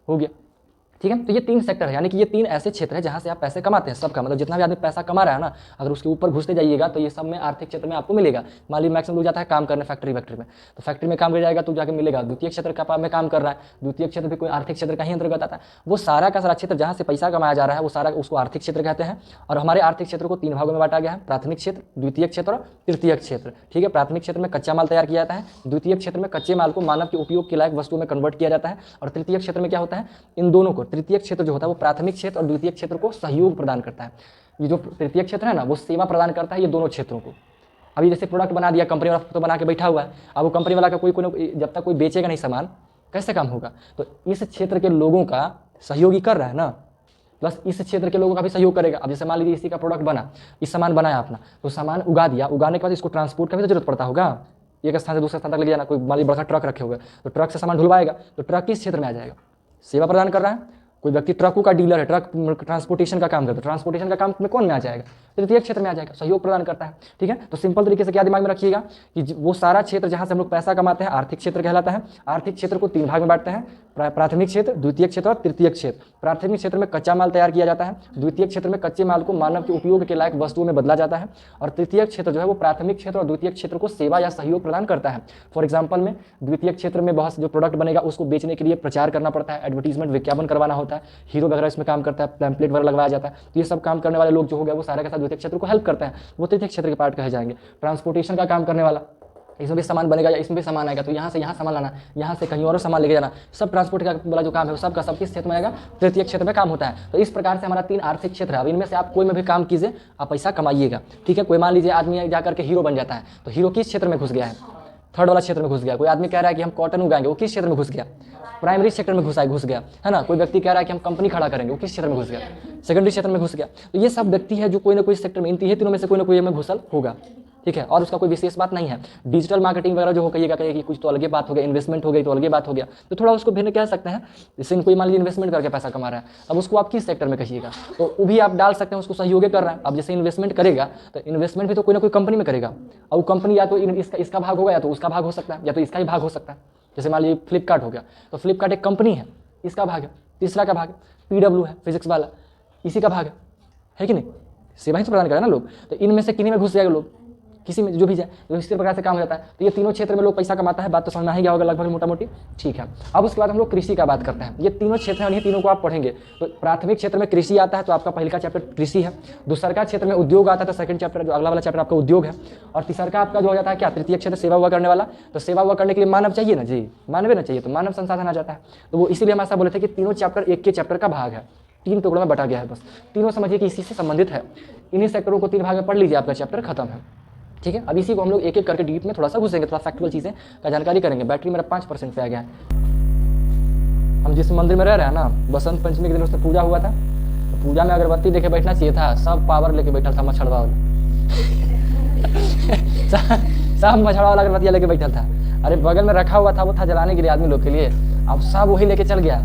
हो गया, ठीक है। तो ये 3 सेक्टर है, यानी कि ये 3 ऐसे क्षेत्र है जहाँ से आप पैसे कमाते हैं। सबका मतलब जितना भी आदमी पैसा कमा रहा है ना, अगर उसके ऊपर घुसते जाइएगा तो ये सब में आर्थिक क्षेत्र में आपको मिलेगा। मान लीजिए मैक्सिमम लोग जाता है काम करने फैक्ट्री में, तो फैक्ट्री में काम कर जाएगा तो जाके मिलेगा। द्वितीय क्षेत्र का में काम कर रहा है, द्वितीय क्षेत्र भी कोई आर्थिक क्षेत्र का ही अंतर्गत आता है। वो सारा का सारा क्षेत्र जहाँ से पैसा कमाया जा रहा है वो सारा उसको आर्थिक क्षेत्र कहते हैं। और हमारे आर्थिक क्षेत्र को 3 भागों में बांटा गया है, प्राथमिक क्षेत्र, द्वितीय क्षेत्र और तृतीय क्षेत्र, ठीक है। प्राथमिक क्षेत्र में कच्चा माल तैयार किया जाता है, द्वितीय क्षेत्र में कच्चे माल को मानव के उपयोग के लायक वस्तुओं में कन्वर्ट किया जाता है, और तृतीय क्षेत्र में क्या होता है, इन दोनों को, तृतीय क्षेत्र जो होता है वो प्राथमिक क्षेत्र और द्वितीय क्षेत्र को सहयोग प्रदान करता है। ये जो तृतीय क्षेत्र है ना वो सेवा प्रदान करता है ये दोनों क्षेत्रों को। अभी जैसे प्रोडक्ट बना दिया, कंपनी वाला तो बना के बैठा हुआ है, अब वो कंपनी वाला का कोई जब तक कोई बेचेगा नहीं सामान, कैसे काम होगा। तो इस क्षेत्र के लोगों का सहयोगी कर रहा है ना, प्लस इस क्षेत्र के लोगों का भी सहयोग करेगा। अब जैसे मान लीजिए इसी का प्रोडक्ट बना, इस सामान बनाया अपना, तो सामान उगा दिया, उगाने के बाद इसको ट्रांसपोर्ट का भी तो जरूरत पड़ता होगा, एक स्थान से दूसरे स्थान तक ले जाना। कोई मान लीजिए बड़ा ट्रक रखे हुए, तो ट्रक से सामान ढुलवाएगा, तो ट्रक किस क्षेत्र में आ जाएगा, सेवा प्रदान कर रहा है। कोई व्यक्ति ट्रकों का डीलर है, ट्रक ट्रांसपोर्टेशन का काम करता है, ट्रांसपोर्टेशन का काम में कौन में आ जाएगा, तृतीय क्षेत्र में आ जाएगा, सहयोग प्रदान करता है, ठीक है। तो सिंपल तरीके से क्या दिमाग में रखिएगा कि वो सारा क्षेत्र जहां से हम लोग पैसा कमाते हैं आर्थिक क्षेत्र कहलाता है। आर्थिक क्षेत्र को 3 भाग में बांटते हैं, प्राथमिक क्षेत्र, द्वितीय क्षेत्र और तृतीय क्षेत्र। प्राथमिक क्षेत्र में कच्चा माल तैयार किया जाता है, द्वितीय क्षेत्र में कच्चे माल को मानव के उपयोग के लायक वस्तुओं में बदला जाता है, और तृतीय क्षेत्र जो है वो प्राथमिक क्षेत्र और द्वितीय क्षेत्र को सेवा या सहयोग प्रदान करता है। फॉर एग्जाम्पल में द्वितीय क्षेत्र में बहुत जो प्रोडक्ट बनेगा उसको बेचने के लिए प्रचार करना पड़ता है, एडवर्टीजमेंट विज्ञापन करवाना होता है, हीरो वगैरह इसमें काम करता है, पैम्पलेट वगैरह लगवाया जाता है। तो ये सब काम करने वाले लोग जो हो गया वो सारे के साथ द्वितीय क्षेत्र को हेल्प करते हैं, वो तृतीय क्षेत्र के पार्ट कहे जाएंगे। ट्रांसपोर्टेशन का काम करने वाला, इसमें भी सामान बनेगा या इसमें भी सामान आएगा, तो यहाँ से यहाँ सामान लाना, यहाँ से कहीं और सामान लेके जाना, सब ट्रांसपोर्ट का वाला जो काम है वो सब का सब किस क्षेत्र में आएगा, तृतीय क्षेत्र में काम होता है। तो इस प्रकार से हमारा 3 आर्थिक क्षेत्र है। अब इनमें से आप कोई में भी काम कीजिए, आप पैसा कमाइएगा, ठीक है। कोई मान लीजिए आदमी जाकर के हीरो बन जाता है, तो हीरो किस क्षेत्र में घुस गया है, थर्ड वाला क्षेत्र में घुस गया। कोई आदमी कह रहा है कि हम कॉटन उगाएंगे, वो किस क्षेत्र में घुस गया, प्राइमरी सेक्टर में घुस गया, है ना। कोई व्यक्ति कह रहा है कि हम कंपनी खड़ा करेंगे, वो किस क्षेत्र में घुस गया, सेकेंडरी क्षेत्र में घुस गया। तो ये सब व्यक्ति है जो कोई ना कोई सेक्टर में, इन तीनों में से कोई ना कोई में घुसल होगा, ठीक है। और उसका कोई विशेष बात नहीं है। डिजिटल मार्केटिंग वगैरह जो हो कहिएगा कि कुछ तो अलग बात हो गया, इन्वेस्टमेंट हो गई तो अलग बात हो गया, तो थोड़ा उसको भिन्न कह सकते हैं। जैसे कोई मान लीजिए इन्वेस्टमेंट करके पैसा कमा रहा है, अब उसको आप किस सेक्टर में कहिएगा, तो वो भी आप डाल सकते हैं, उसको सहयोग कर रहा है। अब जैसे इन्वेस्टमेंट करेगा तो इन्वेस्टमेंट भी तो कोई ना कोई कंपनी में करेगा, और वो कंपनी या तो इसका भाग होगा या तो उसका भाग हो सकता है, या तो इसका ही भाग हो सकता है। जैसे मान लीजिए फ्लिपकार्ट हो गया, तो फ्लिपकार्ट एक कंपनी है, इसका भाग है, तीसरा का भाग है, PW है फिजिक्स वाला, इसी का भाग है कि नहीं, सेवा ही तो प्रदान करें ना लोग। तो इनमें से किन्हीं में घुस जाएगा लोग, किसी में जो भी जाए, तो इसी प्रकार से काम हो जाता है। तो ये तीनों क्षेत्र में लोग पैसा कमाता है, बात तो समझ में ही गया होगा लगभग मोटा मोटी, ठीक है। अब उसके बाद हम लोग कृषि का बात करते हैं। ये तीनों क्षेत्र हैं, इन्हीं तीनों को आप पढ़ेंगे। तो प्राथमिक क्षेत्र में कृषि आता है, तो आपका पहला चैप्टर कृषि है। दूसरा का क्षेत्र में उद्योग आता है, तो सेकंड चैप्टर जो अगला वाला चैप्टर आपका उद्योग है। और तीसरा का आपका जो हो जाता है क्या, तृतीय क्षेत्र सेवा हुआ करने वाला। तो सेवा हुआ करने के लिए मानव चाहिए ना जी, मानव ना चाहिए, तो मानव संसाधन आ जाता है। तो वो इसीलिए हम ऐसा बोले थे कि तीनों चैप्टर एक के चैप्टर का भाग है, 3 टुकड़ों में बटा गया है, बस तीनों समझिए कि इसी से संबंधित है। इन्हीं सेक्टरों को 3 भाग में पढ़ लीजिए, आपका चैप्टर खत्म है, ठीक है। अब इसी को हम लोग एक एक करके डीप में थोड़ा सा घुसेंगे, थोड़ा फैक्चुअल चीज़ें का जानकारी करेंगे। बैटरी मेरा 5% पे आ गया है। हम जिस मंदिर में रह रहे हैं ना, बसंत पंचमी के दिन उससे पूजा हुआ था, तो पूजा में अगरबत्ती लेके बैठना चाहिए था, सब पावर लेके बैठा था मच्छरवा वाला, सब मछड़ा वाला अगरबत्तियाँ लेके बैठा था। अरे बगल में रखा हुआ था, वो था जलाने के लिए आदमी लोग के लिए। अब सब वही लेके चल गया।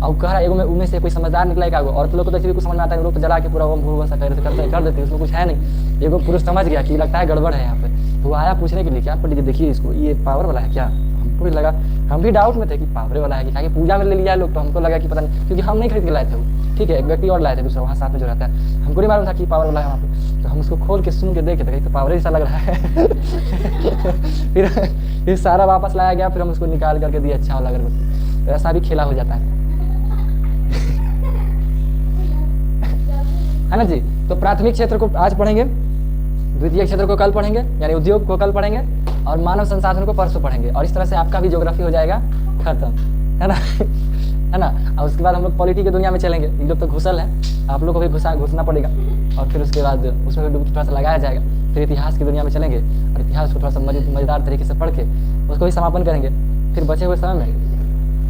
अब कह रहा है एगो में उनमें से कोई समझदार निकला एक आगो, और तो लोग को तो एक्चुअली कुछ समझ में आता है, लोग तो जला के पूरा ओम भूर्भुवः स्वः कर देते, उसमें कुछ है नहीं। एगो पुरुष समझ गया कि लगता है गड़बड़ है यहाँ पे, तो वो आया पूछने के लिए, क्या पंडित जी देखिए इसको, ये पावर वाला है क्या? हमको भी लगा, हम भी डाउट में थे कि पावर वाला है कि क्या, पूजा में ले लिया लोग, तो हमको लगा कि पता नहीं, क्योंकि हम नहीं खरीद के लाए थे वो, ठीक है, एक व्यक्ति और लाए थे दूसरा वहाँ साथ में जो रहता है, हमको नहीं मालूम था कि पावर वाला है वहाँ पे। तो हम उसको खोल के सुन के देखे थे, तो पावर जैसा लग रहा है। फिर सारा वापस लाया गया, फिर हम उसको निकाल करके दिया अच्छा वाला अगरबत्ती। तो ऐसा भी खेला हो जाता है ना जी। तो प्राथमिक क्षेत्र को आज पढ़ेंगे, द्वितीय क्षेत्र को कल पढ़ेंगे, यानी उद्योग को कल पढ़ेंगे, और मानव संसाधन को परसों पढ़ेंगे। और इस तरह से आपका भी ज्योग्राफी हो जाएगा खत्म, है ना। है ना। और उसके बाद हम लोग पॉलिटी की दुनिया में चलेंगे। ये लोग तो घुसल है, आप लोग को भी घुसना पड़ेगा, और फिर उसके बाद उसमें भी थोड़ा सा लगाया जाएगा। फिर इतिहास की दुनिया में चलेंगे, और इतिहास को थोड़ा सा मजेदार तरीके से पढ़ के उसको भी समापन करेंगे। फिर बचे हुए समय में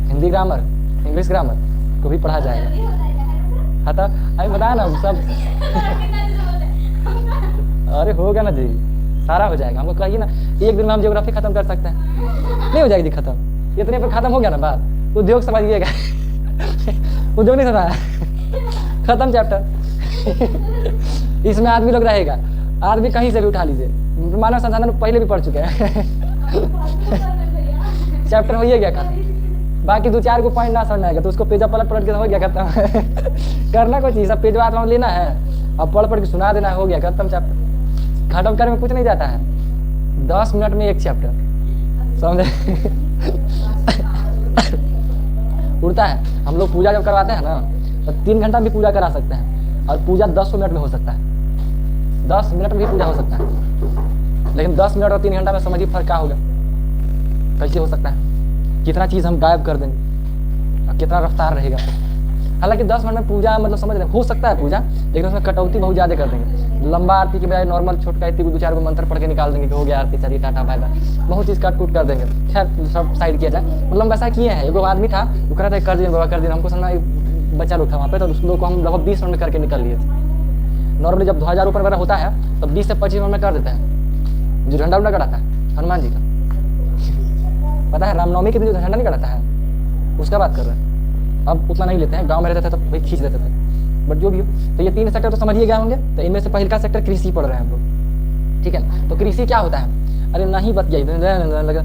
हिंदी ग्रामर, इंग्लिश ग्रामर को भी पढ़ा जाएगा। हाँ तो अभी बताया ना सब। अरे होगा ना जी, सारा हो जाएगा। हमको कहिए ना, एक दिन में हम ज्योग्राफी खत्म कर सकते हैं, नहीं हो जाएगी खत्म, इतने पर खत्म हो गया ना बात। उद्योग समझिएगा। उद्योग नहीं समझाया, खत्म चैप्टर। इसमें आदमी लोग रहेगा, आदमी कहीं से भी उठा लीजिए, मानव संसाधन पहले भी पढ़ चुके हैं। चैप्टर हो गया खत्म। बाकी 2-4 को पॉइंट ना समझ आएगा तो उसको पेजा पलट के हो गया खत्म। करना कोई चीज़, अब पेज बात लेना है, अब पढ़ के सुना देना, हो गया खत्म चैप्टर। खत्म करने में कुछ नहीं जाता है, 10 मिनट में एक चैप्टर, समझे। उड़ता है। हम लोग पूजा जब करवाते हैं ना, तो 3 घंटा भी पूजा करा सकते हैं, और पूजा 10 मिनट में हो सकता है। 10 मिनट में भी पूजा हो सकता है, लेकिन 10 मिनट और 3 घंटा में समझिए फर्क क्या होगा, कैसे हो सकता है। कितना चीज़ हम गायब कर देंगे, और कितना रफ्तार रहेगा। हालांकि 10 मिनट में पूजा मतलब समझ रहे हो सकता है पूजा, लेकिन उसमें कटौती बहुत ज़्यादा कर देंगे। लंबा आरती के बजाय नॉर्मल छोटका आरती को 2-4 मंत्र पढ़ के निकाल देंगे कि हो गया आरती, चलिए टाटा बाय बाय, बहुत चीज़ कट कूट कर देंगे। खैर सब साइड किया जाए, मतलब वैसा किए हैं। एगो आदमी था, वो कह रहा था कर दिन बाबा कर दिन, हमको समझना बच्चा लोग था वहाँ पे, तो उस लोग को हम लगभग 20 मिनट में करके निकल लिए थे। नॉर्मली जब ध्वजारोपण वगैरह होता है तो 20 से 25 मिनट में कर देते हैं। जो झंडा उंडा गड़ाता है हनुमान जी का, पता है रामनवमी के दिन जो झंडा नहीं गड़ाता है, उसका बात कर रहे हैं। अब उतना नहीं लेते हैं, गांव में रहते थे तो वही खींच देते थे, बट जो भी हो। तो ये 3 सेक्टर तो समझिए गए होंगे। तो इनमें से पहले का सेक्टर कृषि पढ़ रहे हैं हम लोग, ठीक है। तो कृषि क्या होता है, अरे नहीं बतियाई लगा।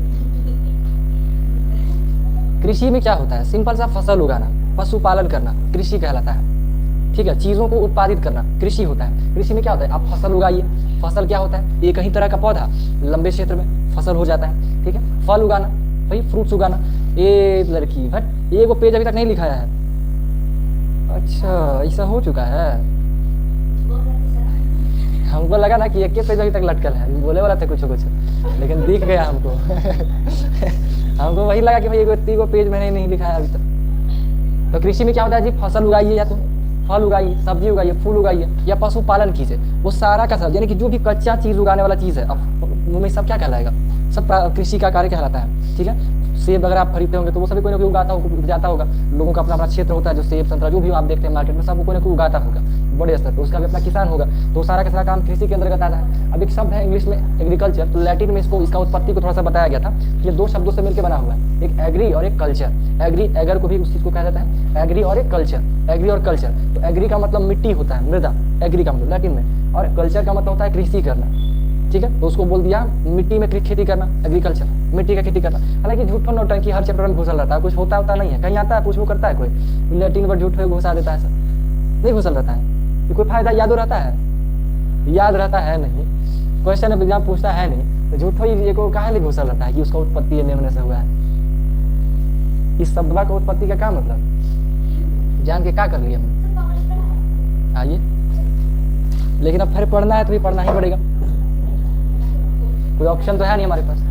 कृषि में क्या होता है, सिंपल सा फसल उगाना, पशुपालन करना कृषि कहलाता है, ठीक है। चीज़ों को उत्पादित करना कृषि होता है। कृषि में क्या होता है, आप फसल उगाइए। फसल क्या होता है, एक ही तरह का पौधा लंबे क्षेत्र में फसल हो जाता है, ठीक है। फल उगाना, भाई फ्रूट्स उगाना। ये लड़की बट ये वो पेज अभी तक नहीं लिखाया है। अच्छा ऐसा हो चुका है, हमको लगा ना कि एक पेज अभी तक लटकल है, बोले वाला थे कुछ लेकिन दिख गया हमको। हमको वही लगा कि भाई एक पेज मैंने नहीं लिखाया अभी तक। तो कृषि में क्या होता है जी, फसल उगाइए, या तो फल उगाइए, सब्जी उगाइए, फूल उगाइए, या पशुपालन कीजिए। वो सारा का सब, यानी कि जो भी कच्चा चीज़ उगाने वाला चीज़ है, अब उनमें सब क्या कहलाएगा, सब कृषि का कार्य कहलाता है, ठीक है। सेब अगर आप खरीदते होंगे तो वो सभी कोई ना कोई उगाता होगा। लोगों का अपना अपना क्षेत्र होता है, जो सेब संतरा जो भी आप देखते हैं मार्केट में, सब कोई ना कोई उगाता होगा बड़े स्तर पर, उसका भी अपना किसान होगा। तो सारा का सारा काम कृषि के अंतर्गत आता है। अब एक शब्द है इंग्लिश में एग्रीकल्चर, तो लैटिन में इसका उत्पत्ति को थोड़ा सा बताया गया था। ये 2 शब्दों से मिलकर बना हुआ है, एक एग्री और एक कल्चर। एग्री एगर को भी उस चीज़ को कहा जाता है, एग्री और एक कल्चर, एग्री और कल्चर। तो एग्री का मतलब मिट्टी होता है, मृदा, एग्री का मतलब लैटिन में, और कल्चर का मतलब होता है कृषि करना, ठीक है। तो उसको बोल दिया मिट्टी में खेती करना, एग्रीकल्चर, मिट्टी का खेती करना। हालांकि झूठ नौटंकी हर चैप्टर में घुसल रहता है, कुछ होता नहीं है, कहीं आता है कुछ वो करता है कोई, लैटिन वर्ड झूठ घुसा देता है, सब नहीं घुसल रहता है। तो कोई फायदा याद रहता है, याद रहता है नहीं, क्वेश्चन एग्जाम पूछता है नहीं, तो झूठ ही को कहा नहीं घुसल रहता है कि उसका उत्पत्ति निम्न से हुआ है। इस शब्दवा का उत्पत्ति का क्या मतलब, जान के क्या कर लिया हमने, आइए। लेकिन अब फिर पढ़ना है तो भी पढ़ना ही पड़ेगा, कोई ऑप्शन तो है नहीं हमारे पास।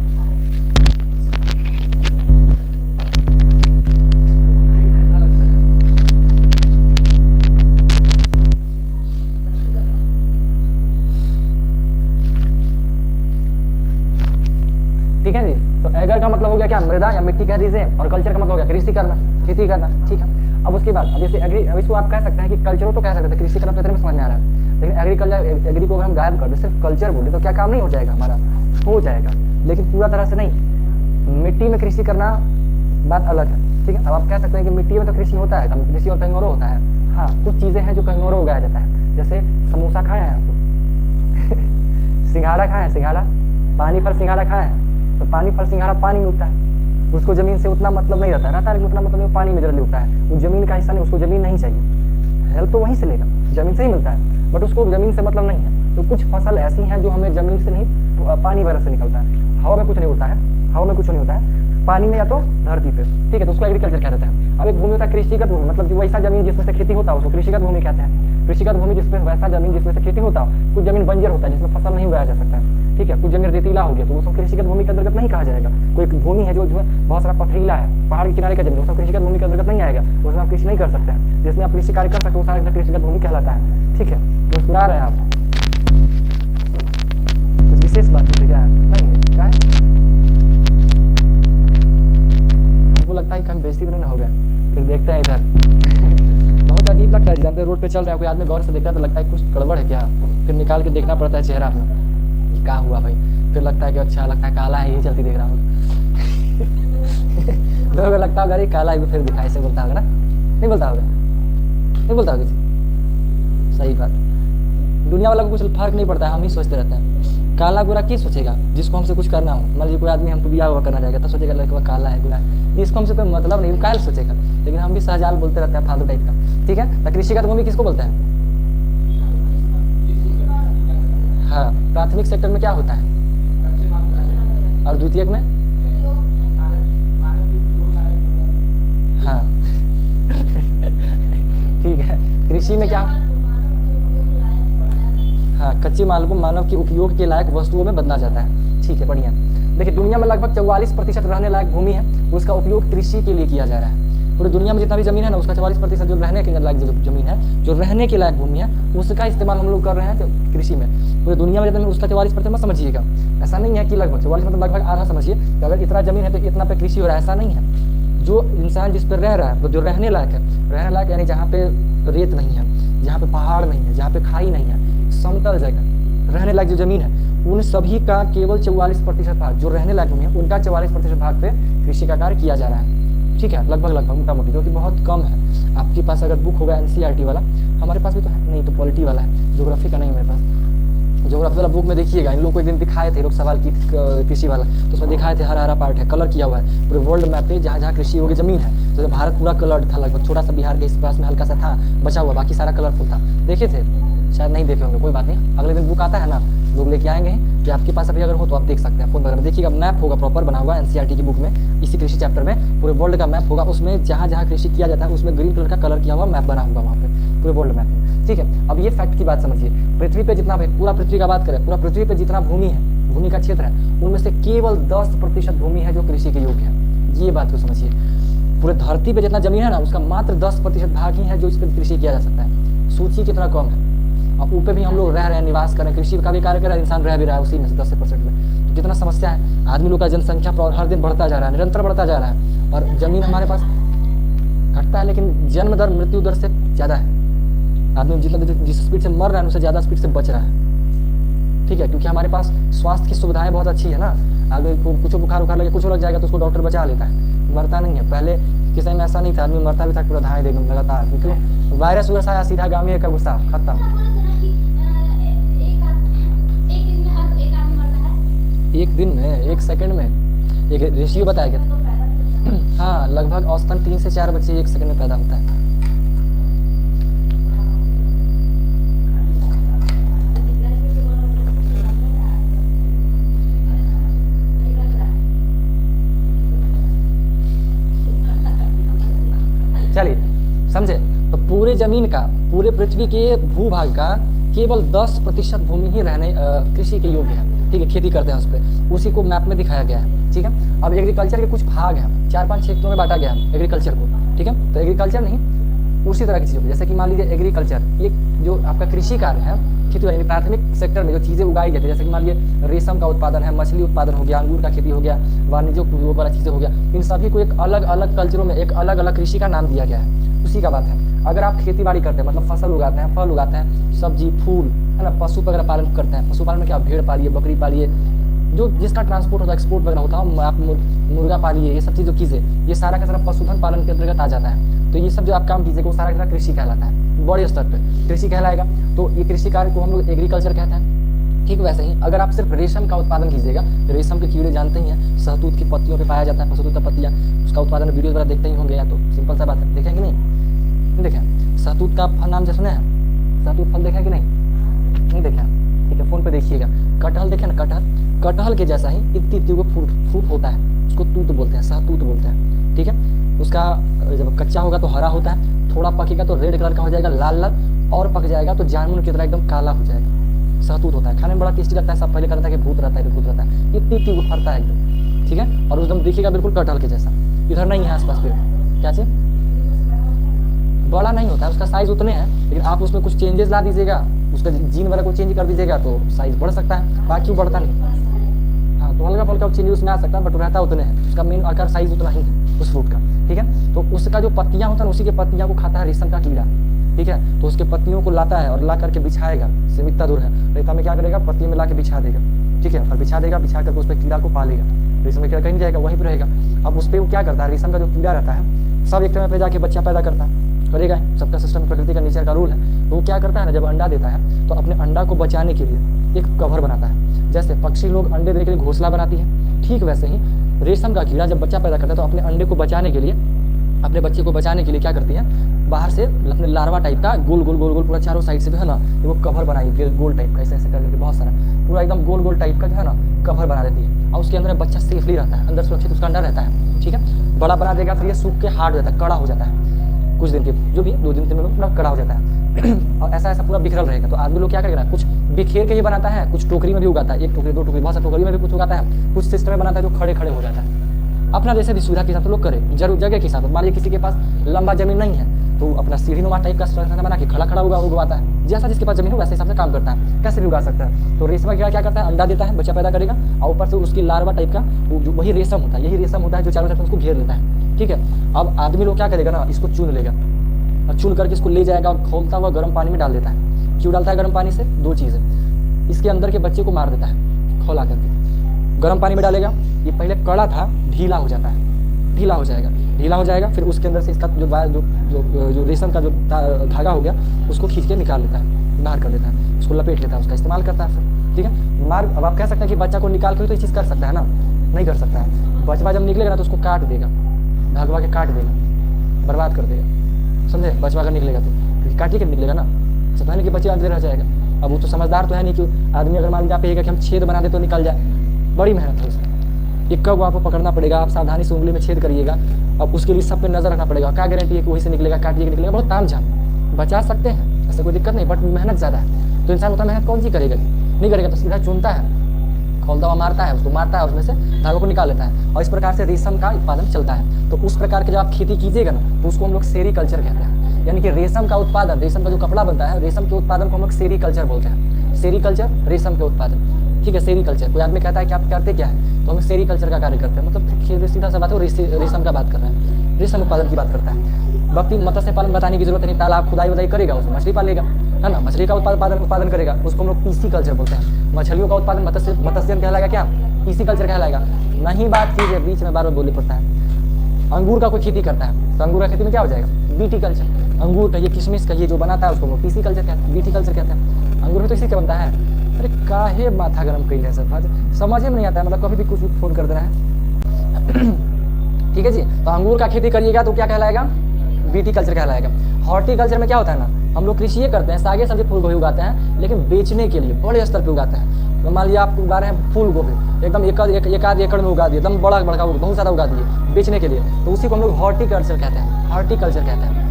ठीक है जी। तो एगर का मतलब हो गया क्या, मृदा या मिट्टी कह दीजिए, और कल्चर का मतलब हो गया कृषि करना, खेती करना, ठीक है। अब उसके बाद अब जैसे एग्री, अब इसको आप कह सकते हैं कि कल्चर तो कह सकते हैं, कृषि करना तो समझ में आ रहा है। लेकिन एग्रीकल्चर एग्री को अगर हम गायब कर दे, सिर्फ कल्चर बोले तो क्या काम नहीं हो जाएगा हमारा? हो जाएगा, लेकिन पूरा तरह से नहीं। मिट्टी में कृषि करना बात अलग है, ठीक है। अब आप कह सकते हैं कि मिट्टी में तो कृषि होता है, कृषि और कहीं और होता है। हाँ, कुछ चीज़ें हैं जो कहीं और उगाया जाता है, जैसे समोसा खाए हैं आपको सिंघाड़ा खाए हैं, सिंघाड़ा पानी फल सिंघाड़ा खाए हैं, तो पानी फल सिंघाड़ा पानी में उगता है, उसको जमीन से उतना मतलब नहीं रहता है, उतना मतलब नहीं, पानी में जल्दी उगता है, वो जमीन का हिस्सा नहीं, उसको जमीन नहीं चाहिए, हेल्प तो वहीं से लेगा, जमीन से ही मिलता है, बट उसको जमीन से मतलब नहीं है। तो कुछ फसल ऐसी हैं जो हमें जमीन से नहीं, पानी वगैरह से निकलता है, हवा में कुछ नहीं उड़ता है, हवा में कुछ नहीं होता है, पानी में या तो धरती पे, ठीक है, तो उसको एग्रीकल्चर कहते हैं। अब एक भूमि होता है कृषिगत भूमि, मतलब कि वैसा जमीन जिसमें से खेती होता है उसको कृषिगत भूमि कहते हैं। कृषिगत भूमि जिसमें वैसा जमीन जिसमें से खेती होता है, कुछ जमीन बंजर होता है जिसमें फसल नहीं उगाया जा सकता है, ठीक है, कुछ जमीन रेतीला हो गया तो उसको कृषिगत भूमि के अंतर्गत नहीं कहा जाएगा। कोई भूमि है जो बहुत सारा पथरीला है, पहाड़ के किनारे का जमीन, उसको कृषिगत भूमि के अंतर्गत नहीं आएगा, उसमें आप कृषि नहीं कर सकते हैं, जिसमें आप कृषि कार्य कर सकते हो वो सारा कृषिगत भूमि कहलाता है, ठीक है। मुस्कुरा रहे हैं आप, कुछ विशेष बात है क्या? नहीं है, क्या है? लगता है कहीं बेइज्जती नहीं हो गया, फिर देखते हैं इधर बहुत अजीब लगता है, जानते रोड पे चल रहा है कोई आदमी गौर से देखता है तो लगता है कुछ गड़बड़ है क्या, फिर निकाल के देखना पड़ता है चेहरा अपना, क्या हुआ भाई, फिर लगता है कि अच्छा लगता है काला है यही चलती देख रहा हूँ लोगों को लगता होगा अरे काला है, फिर दिखाई से बोलता होगा ना, नहीं बोलता होगा, नहीं बोलता होगा किसी, सही बात। दुनिया वाला को कुछ फर्क नहीं पड़ता है, हम ही सोचते रहते हैं काला गोरा की सोचेगा, जिसको हमसे कुछ करना हो, मान लीजिए कोई आदमी हमको बिया हुआ करना जाएगा तो सोचेगा लड़का काला है गोरा है, इसको हमसे कोई मतलब नहीं, काल सोचेगा, लेकिन हम भी सहजाल बोलते रहते हैं फालतू टाइप का, ठीक है। तो कृषिगत भूमि किसको बोलते हैं? हाँ, प्राथमिक सेक्टर में क्या होता है और द्वितीयक में? हाँ ठीक है, कृषि में क्या? हाँ, कच्चे माल को मानव के उपयोग के लायक वस्तुओं में बदला जाता है, ठीक है, बढ़िया। देखिए दुनिया में लगभग 44% रहने लायक भूमि है, उसका उपयोग कृषि के लिए किया जा रहा है। पूरी दुनिया में जितना भी जमीन है ना, उसका 44% जो रहने के लायक जमीन है, जो रहने के लायक भूमि है, उसका इस्तेमाल हम लोग कर रहे हैं कृषि में। पूरी दुनिया में जितना उसका 44% मत समझिएगा, ऐसा नहीं है कि लगभग 44 मतलब लगभग आधा समझिए, तो अगर इतना जमीन है तो इतना पे कृषि हो रहा है, ऐसा नहीं है। जो इंसान जिस पर रह रहा है, जो रहने लायक है, रहने लायक यानी जहाँ पे रेत नहीं है, जहाँ पे पहाड़ नहीं है, जहाँ पे खाई नहीं है, समतल जगह रहने लायक जो जमीन है, उन सभी का केवल 44% भाग जो रहने लायक भूमि है, उनका 44% भाग पे कृषि का कार्य किया जा रहा है, ठीक है, लगभग मोटा मोटी, जो कि बहुत कम है। आपके पास अगर बुक होगा NCERT वाला, हमारे पास भी तो है, नहीं तो पॉलिटी वाला है, ज्योग्राफी का नहीं है मेरे पास। ज्योग्राफी वाला बुक में देखिएगा, इन लोग को एक दिन दिखाए थे लोग सवाल की कृषि वाला, तो उसमें दिखाए थे हरा हरा पार्ट है, कलर किया हुआ है पूरे वर्ल्ड मैप पे, जहाँ जहाँ कृषि योग्य जमीन है, तो भारत पूरा कलर्ड था, लगभग छोटा सा बिहार के इस पास में हल्का सा था बचा हुआ, बाकी सारा कलरफुल था। देखे थे? शायद नहीं देखे होंगे, कोई बात नहीं, अगले दिन बुक आता है ना, लोग लेके आएंगे, कि आपके पास अभी अगर हो तो आप देख सकते हैं, फोन वगैरह देखिएगा, मैप होगा प्रॉपर बना हुआ NCERT की बुक में, इसी कृषि चैप्टर में पूरे वर्ल्ड का मैप होगा, उसमें जहाँ जहाँ कृषि किया जाता है उसमें ग्रीन कलर का कलर किया हुआ मैप बना होगा वहाँ पे पूरे वर्ल्ड मैप में, ठीक है। अब ये फैक्ट की बात समझिए, पृथ्वी पे जितना पूरा पृथ्वी का बात करें, पूरा पृथ्वी पे जितना भूमि है, भूमि का क्षेत्र है, उनमें से केवल 10% भूमि है जो कृषि के योग्य है, ये बात को समझिए। पूरे धरती पे जितना जमीन है ना, उसका मात्र 10% भाग ही है जो इस पर कृषि किया जा सकता है, सोचिए कितना कम है। अब ऊपर भी हम लोग रह रहे हैं, निवास कर रहे हैं, कृषि का भी कार्य कर रहा है, इंसान रह भी रहा है उसी में से 10% में, तो कितना समस्या है। आदमी लोग का जनसंख्या हर दिन बढ़ता जा रहा है, निरंतर बढ़ता जा रहा है, और जमीन हमारे पास घटता है, लेकिन जन्म दर मृत्यु दर से ज़्यादा है। आदमी जिस स्पीड से मर रहा है उससे ज़्यादा स्पीड से बच रहा है, ठीक है, क्योंकि हमारे पास स्वास्थ्य की सुविधाएं बहुत अच्छी है ना। आदमी को कुछ बुखार लगे, कुछ लग जाएगा तो उसको डॉक्टर बचा लेता है, मरता नहीं है। पहले के समय में ऐसा नहीं था, आदमी मरता भी था पूरा धाए देगा लगातार, क्योंकि वायरस वगैरह आया सीधा गाँव में का गुस्सा खत्म। एक दिन में, एक सेकंड में, एक रेशियो बताया गया। हाँ, लगभग औसतन 3 से 4 बच्चे एक सेकंड में पैदा होता है। चलिए समझे, तो पूरे जमीन का, पूरे पृथ्वी के भूभाग का केवल 10% भूमि ही रहने कृषि के योग्य है, ठीक है, खेती करते हैं उस पर, उसी को मैप में दिखाया गया है, ठीक है। अब एग्रीकल्चर के कुछ भाग हैं, 4-5 क्षेत्रों में बांटा गया है एग्रीकल्चर को, ठीक है। तो एग्रीकल्चर नहीं, उसी तरह की चीज़ों, जैसे कि मान लीजिए एग्रीकल्चर, ये जो आपका कृषि कार्य है, खेती यानी प्राथमिक सेक्टर में जो चीज़ें उगाई जाती है, जैसे कि मान लीजिए रेशम का उत्पादन है, मछली उत्पादन हो गया, अंगूर का खेती हो गया, वाणिज्य वो वाला चीज़ें हो गया, इन सभी को एक अलग अलग कल्चरों में एक अलग अलग कृषि का नाम दिया गया है, उसी का बात है। अगर आप खेती बाड़ी करते हैं मतलब फसल उगाते हैं, फल उगाते हैं, सब्जी फूल है ना, पशु वगैरह पालन करते हैं, पशुपालन में क्या भेड़ पालिए, बकरी पालिए, जो जिसका ट्रांसपोर्ट होता है, एक्सपोर्ट वगैरह होता है, आप मुर्गा पालिए, ये सब चीज़ जो चीज़ें, ये सारा का सारा पशुधन पालन के अंतर्गत आ जाता है। तो ये सब जो आप काम कीजिएगा वो सारा का सारा कृषि कहलाता है, बड़े स्तर पर कृषि कहलाएगा। तो ये कृषि कार्य को हम लोग एग्रीकल्चर कहते हैं। ठीक वैसे ही अगर आप सिर्फ रेशम का उत्पादन कीजिएगा, रेशम के कीड़े जानते ही हैं, शहतूत की पत्तियों पे पाया जाता है, पशुतूत पत्तियाँ, उसका उत्पादन वीडियो वगैरह देखते ही होंगे, या तो सिंपल सा बात है, देखें कि नहीं देखें। शहतूत का फल नाम जो सुने हैं, शहतूत फल देखा कि नहीं देखा, ठीक है, फ़ोन पे देखिएगा। कटहल देखें ना, कटहल के जैसा ही इतनी को फ्रूट होता है, उसको तूत बोलते हैं, शहतूत बोलते हैं। ठीक है, उसका जब कच्चा होगा तो हरा होता है, थोड़ा पकेगा तो रेड कलर का हो जाएगा, लाल लाल, और पक जाएगा तो जामुन की तरह एकदम काला हो जाएगा। शहतूत होता है, खाने में बड़ा टेस्टी लगता है। सब पहले कहता है कि भूत रहता है, इतनी फरता है एकदम। ठीक है, और एकदम देखिएगा बिल्कुल कटहल के जैसा। इधर नहीं है आसपास पे, क्या चीज बड़ा नहीं होता है, उसका साइज उतने हैं, लेकिन आप उसमें कुछ चेंजेस ला दीजिएगा, उसका जीन वगैरह को चेंज कर दीजिएगा तो साइज बढ़ सकता है, बाकी वो बढ़ता नहीं। हाँ, तो हल्का फुल्का चेंज उसमें आ सकता है, बट रहता उतने हैं, उसका मेन आकार साइज उतना ही है उस फ्रूट का। ठीक है, तो उसका जो पत्तियाँ होता है उसी के पत्तियाँ को खाता है रेशम का कीड़ा। ठीक है, तो उसके पत्तियों को लाता है और ला करके बिछाएगा, सिर्फ इतना दूर है, रेता में क्या करेगा, पत्ती में ला के बिछा देगा। ठीक है, और बिछा देगा, बिछा करके उस पर कीड़ा को पालेगा, रेशम का कीड़ा कहीं जाएगा, वहीं पर रहेगा। अब उस पर वो क्या करता है, रेशम का जो कीड़ा रहता है सब एक समय पे जाके बच्चा पैदा करता है, करेगा, सबका सिस्टम प्रकृति का नेचर का रूल है। तो वो क्या करता है ना, जब अंडा देता है तो अपने अंडा को बचाने के लिए एक कवर बनाता है। जैसे पक्षी लोग अंडे देने के लिए घोंसला बनाती है, ठीक वैसे ही रेशम का कीड़ा जब बच्चा पैदा करता है तो अपने अंडे को बचाने के लिए, अपने बच्चे को बचाने के लिए क्या करती है, बाहर से अपने लार्वा टाइप का गोल गोल पूरा चारों साइड से जो है ना वो कवर बनाई, गोल टाइप का, ऐसे ऐसे करके बहुत सारा पूरा एकदम गोल टाइप का जो है ना कवर बना देती है, और उसके अंदर बच्चा सेफली रहता है, अंदर सुरक्षित उसका अंडा रहता है। ठीक है, बड़ा बना देगा, फिर ये सूख के हार्ड हो जाता है, कड़ा हो जाता है, कुछ दिन के जो भी 2 दिन 3 दिन में पूरा कड़ा हो जाता है और ऐसा पूरा बिखरल रहेगा। तो आदमी लोग क्या करेगा, कुछ बिखेर के ही बनाता है, कुछ टोकरी में भी उगाता है, 1 टोकरी 2 टोकरी, बहुत सारी टोकरी में भी कुछ उगाता है, कुछ सिस्टम में बनाता है जो खड़े हो जाता है। अपना जैसे भी सुविधा के हिसाब से लोग करें, जरूर जगह के हिसाब से। मान लीजिए किसी के पास लंबा जमीन नहीं है तो अपना सीढ़ी नुमा टाइप का स्ट्रक्चर बना के खड़ा उगवाता है, जैसा जिसके पास जमीन हो वैसे हिसाब से काम करता है, कैसे भी उगा सकता है। तो रेशम कीड़ा क्या करता है, अंडा देता है, बच्चा पैदा करेगा, और ऊपर से उसकी लार्वा टाइप का वही रेशम होता है, यही रेशम होता है जो चारों तरफ उसको घेर लेता है। ठीक है, अब आदमी लोग क्या करेगा ना, इसको चुन लेगा और चुन करके इसको ले जाएगा और खोलता हुआ गर्म पानी में डाल देता है। क्यों डालता है गर्म पानी से, 2 चीज़ें, इसके अंदर के बच्चे को मार देता है खौला करके, गर्म पानी में डालेगा, ये पहले कड़ा था ढीला हो जाता है, ढीला हो जाएगा, फिर उसके अंदर से इसका जो रेशम का जो धागा हो गया उसको खींच के निकाल लेता है, बाहर कर देता है, उसको लपेट लेता है, उसका इस्तेमाल करता है फिर। ठीक है, मार, अब आप कह सकते हैं कि बच्चा को निकाल के तो ये चीज़ कर सकता है ना, नहीं कर सकता है। बचवा जब निकलेगा ना तो उसको काट देगा, भगवा के काट देगा, बर्बाद कर देगा, समझे। बचवा अगर निकलेगा तो काटिए के निकलेगा ना, सब है कि बच्चे अंदर रह जाएगा। अब वो तो समझदार तो है नहीं कि आदमी अगर मान लीजिए आप कि हम छेद बना दे तो निकल जाए, बड़ी मेहनत है उसमें, एक को आपको पकड़ना पड़ेगा, आप सावधानी से उंगली में छेद करिएगा, अब उसके लिए सब पे नजर रखना पड़ेगा, क्या गारंटी है कि वहीं से निकलेगा, काटिए निकलेगा, बहुत ताम झाम। बचा सकते हैं, ऐसा कोई दिक्कत नहीं, बट मेहनत ज़्यादा है। तो इंसान उतना मेहनत कौन सी करेगा, नहीं करेगा, तो सीधा चुनता है, खोलता हुआ मारता है, उसको मारता है, उसमें से धागों को निकाल लेता है, और इस प्रकार से रेशम का उत्पादन चलता है। तो उस प्रकार के जब आप खेती कीजिएगा ना तो उसको हम लोग सेरीकल्चर कहते हैं, यानी कि रेशम का उत्पादन, रेशम का जो कपड़ा बनता है, रेशम के उत्पादन को हम लोग सेरीकल्चर बोलते हैं। सेरीकल्चर, रेशम के उत्पादन। ठीक है, सेरीकल्चर। कोई आदमी कहता है कि आप करते क्या है, तो हम सेरीकल्चर का कार्य करते हैं, मतलब सीधा सा बात है, रेशम का बात कर रहे हैं, रेशम उत्पादन की बात करता है। बाकी मत्स्य पालन बताने की जरूरत नहीं, तालाब खुदाई वदाई करेगा, उसमें मछली पालेगा, है ना, मछली का उत्पादन करेगा, उसको हम लोग पीसी कल्चर बोलते हैं। मछलियों का उत्पादन मत्स्य कहलाएगा, क्या पीसी कल्चर कहलाएगा। नहीं बात कीजिए, बीच में बार बार बोलनी पड़ता है। अंगूर का कोई खेती करता है तो अंगूर का खेती में क्या हो जाएगा, बीटी कल्चर। अंगूर का ये किशमिश का ये जो बनाता है उसको हम लोग पीसी कल्चर कहते हैं, बीटी कल्चर कहते हैं। अंगूर में तो इसी का बनता है। अरे काहे माथा गर्म कई है सब, समझ में नहीं आता है, मतलब कभी भी कुछ फोन कर दे रहा है। ठीक है जी, तो अंगूर का खेती करिएगा तो क्या कहलाएगा, बीटी कल्चर कहलाएगा। हॉर्टिकल्चर में क्या होता है ना, हम लोग कृषि ये करते हैं, सागे सब्जी फूल गोभी उगाते हैं, लेकिन बेचने के लिए बड़े स्तर पे उगाते हैं। तो मान लीजिए आप उगा रहे हैं फूल गोभी, एकदम एक आध एकड़ में उगा दिए, एकदम बड़ा बहुत ज़्यादा उगा दिए बेचने के लिए, तो उसी को हम लोग हॉर्टिकल्चर कहते हैं, हॉर्टिकल्चर कहते हैं।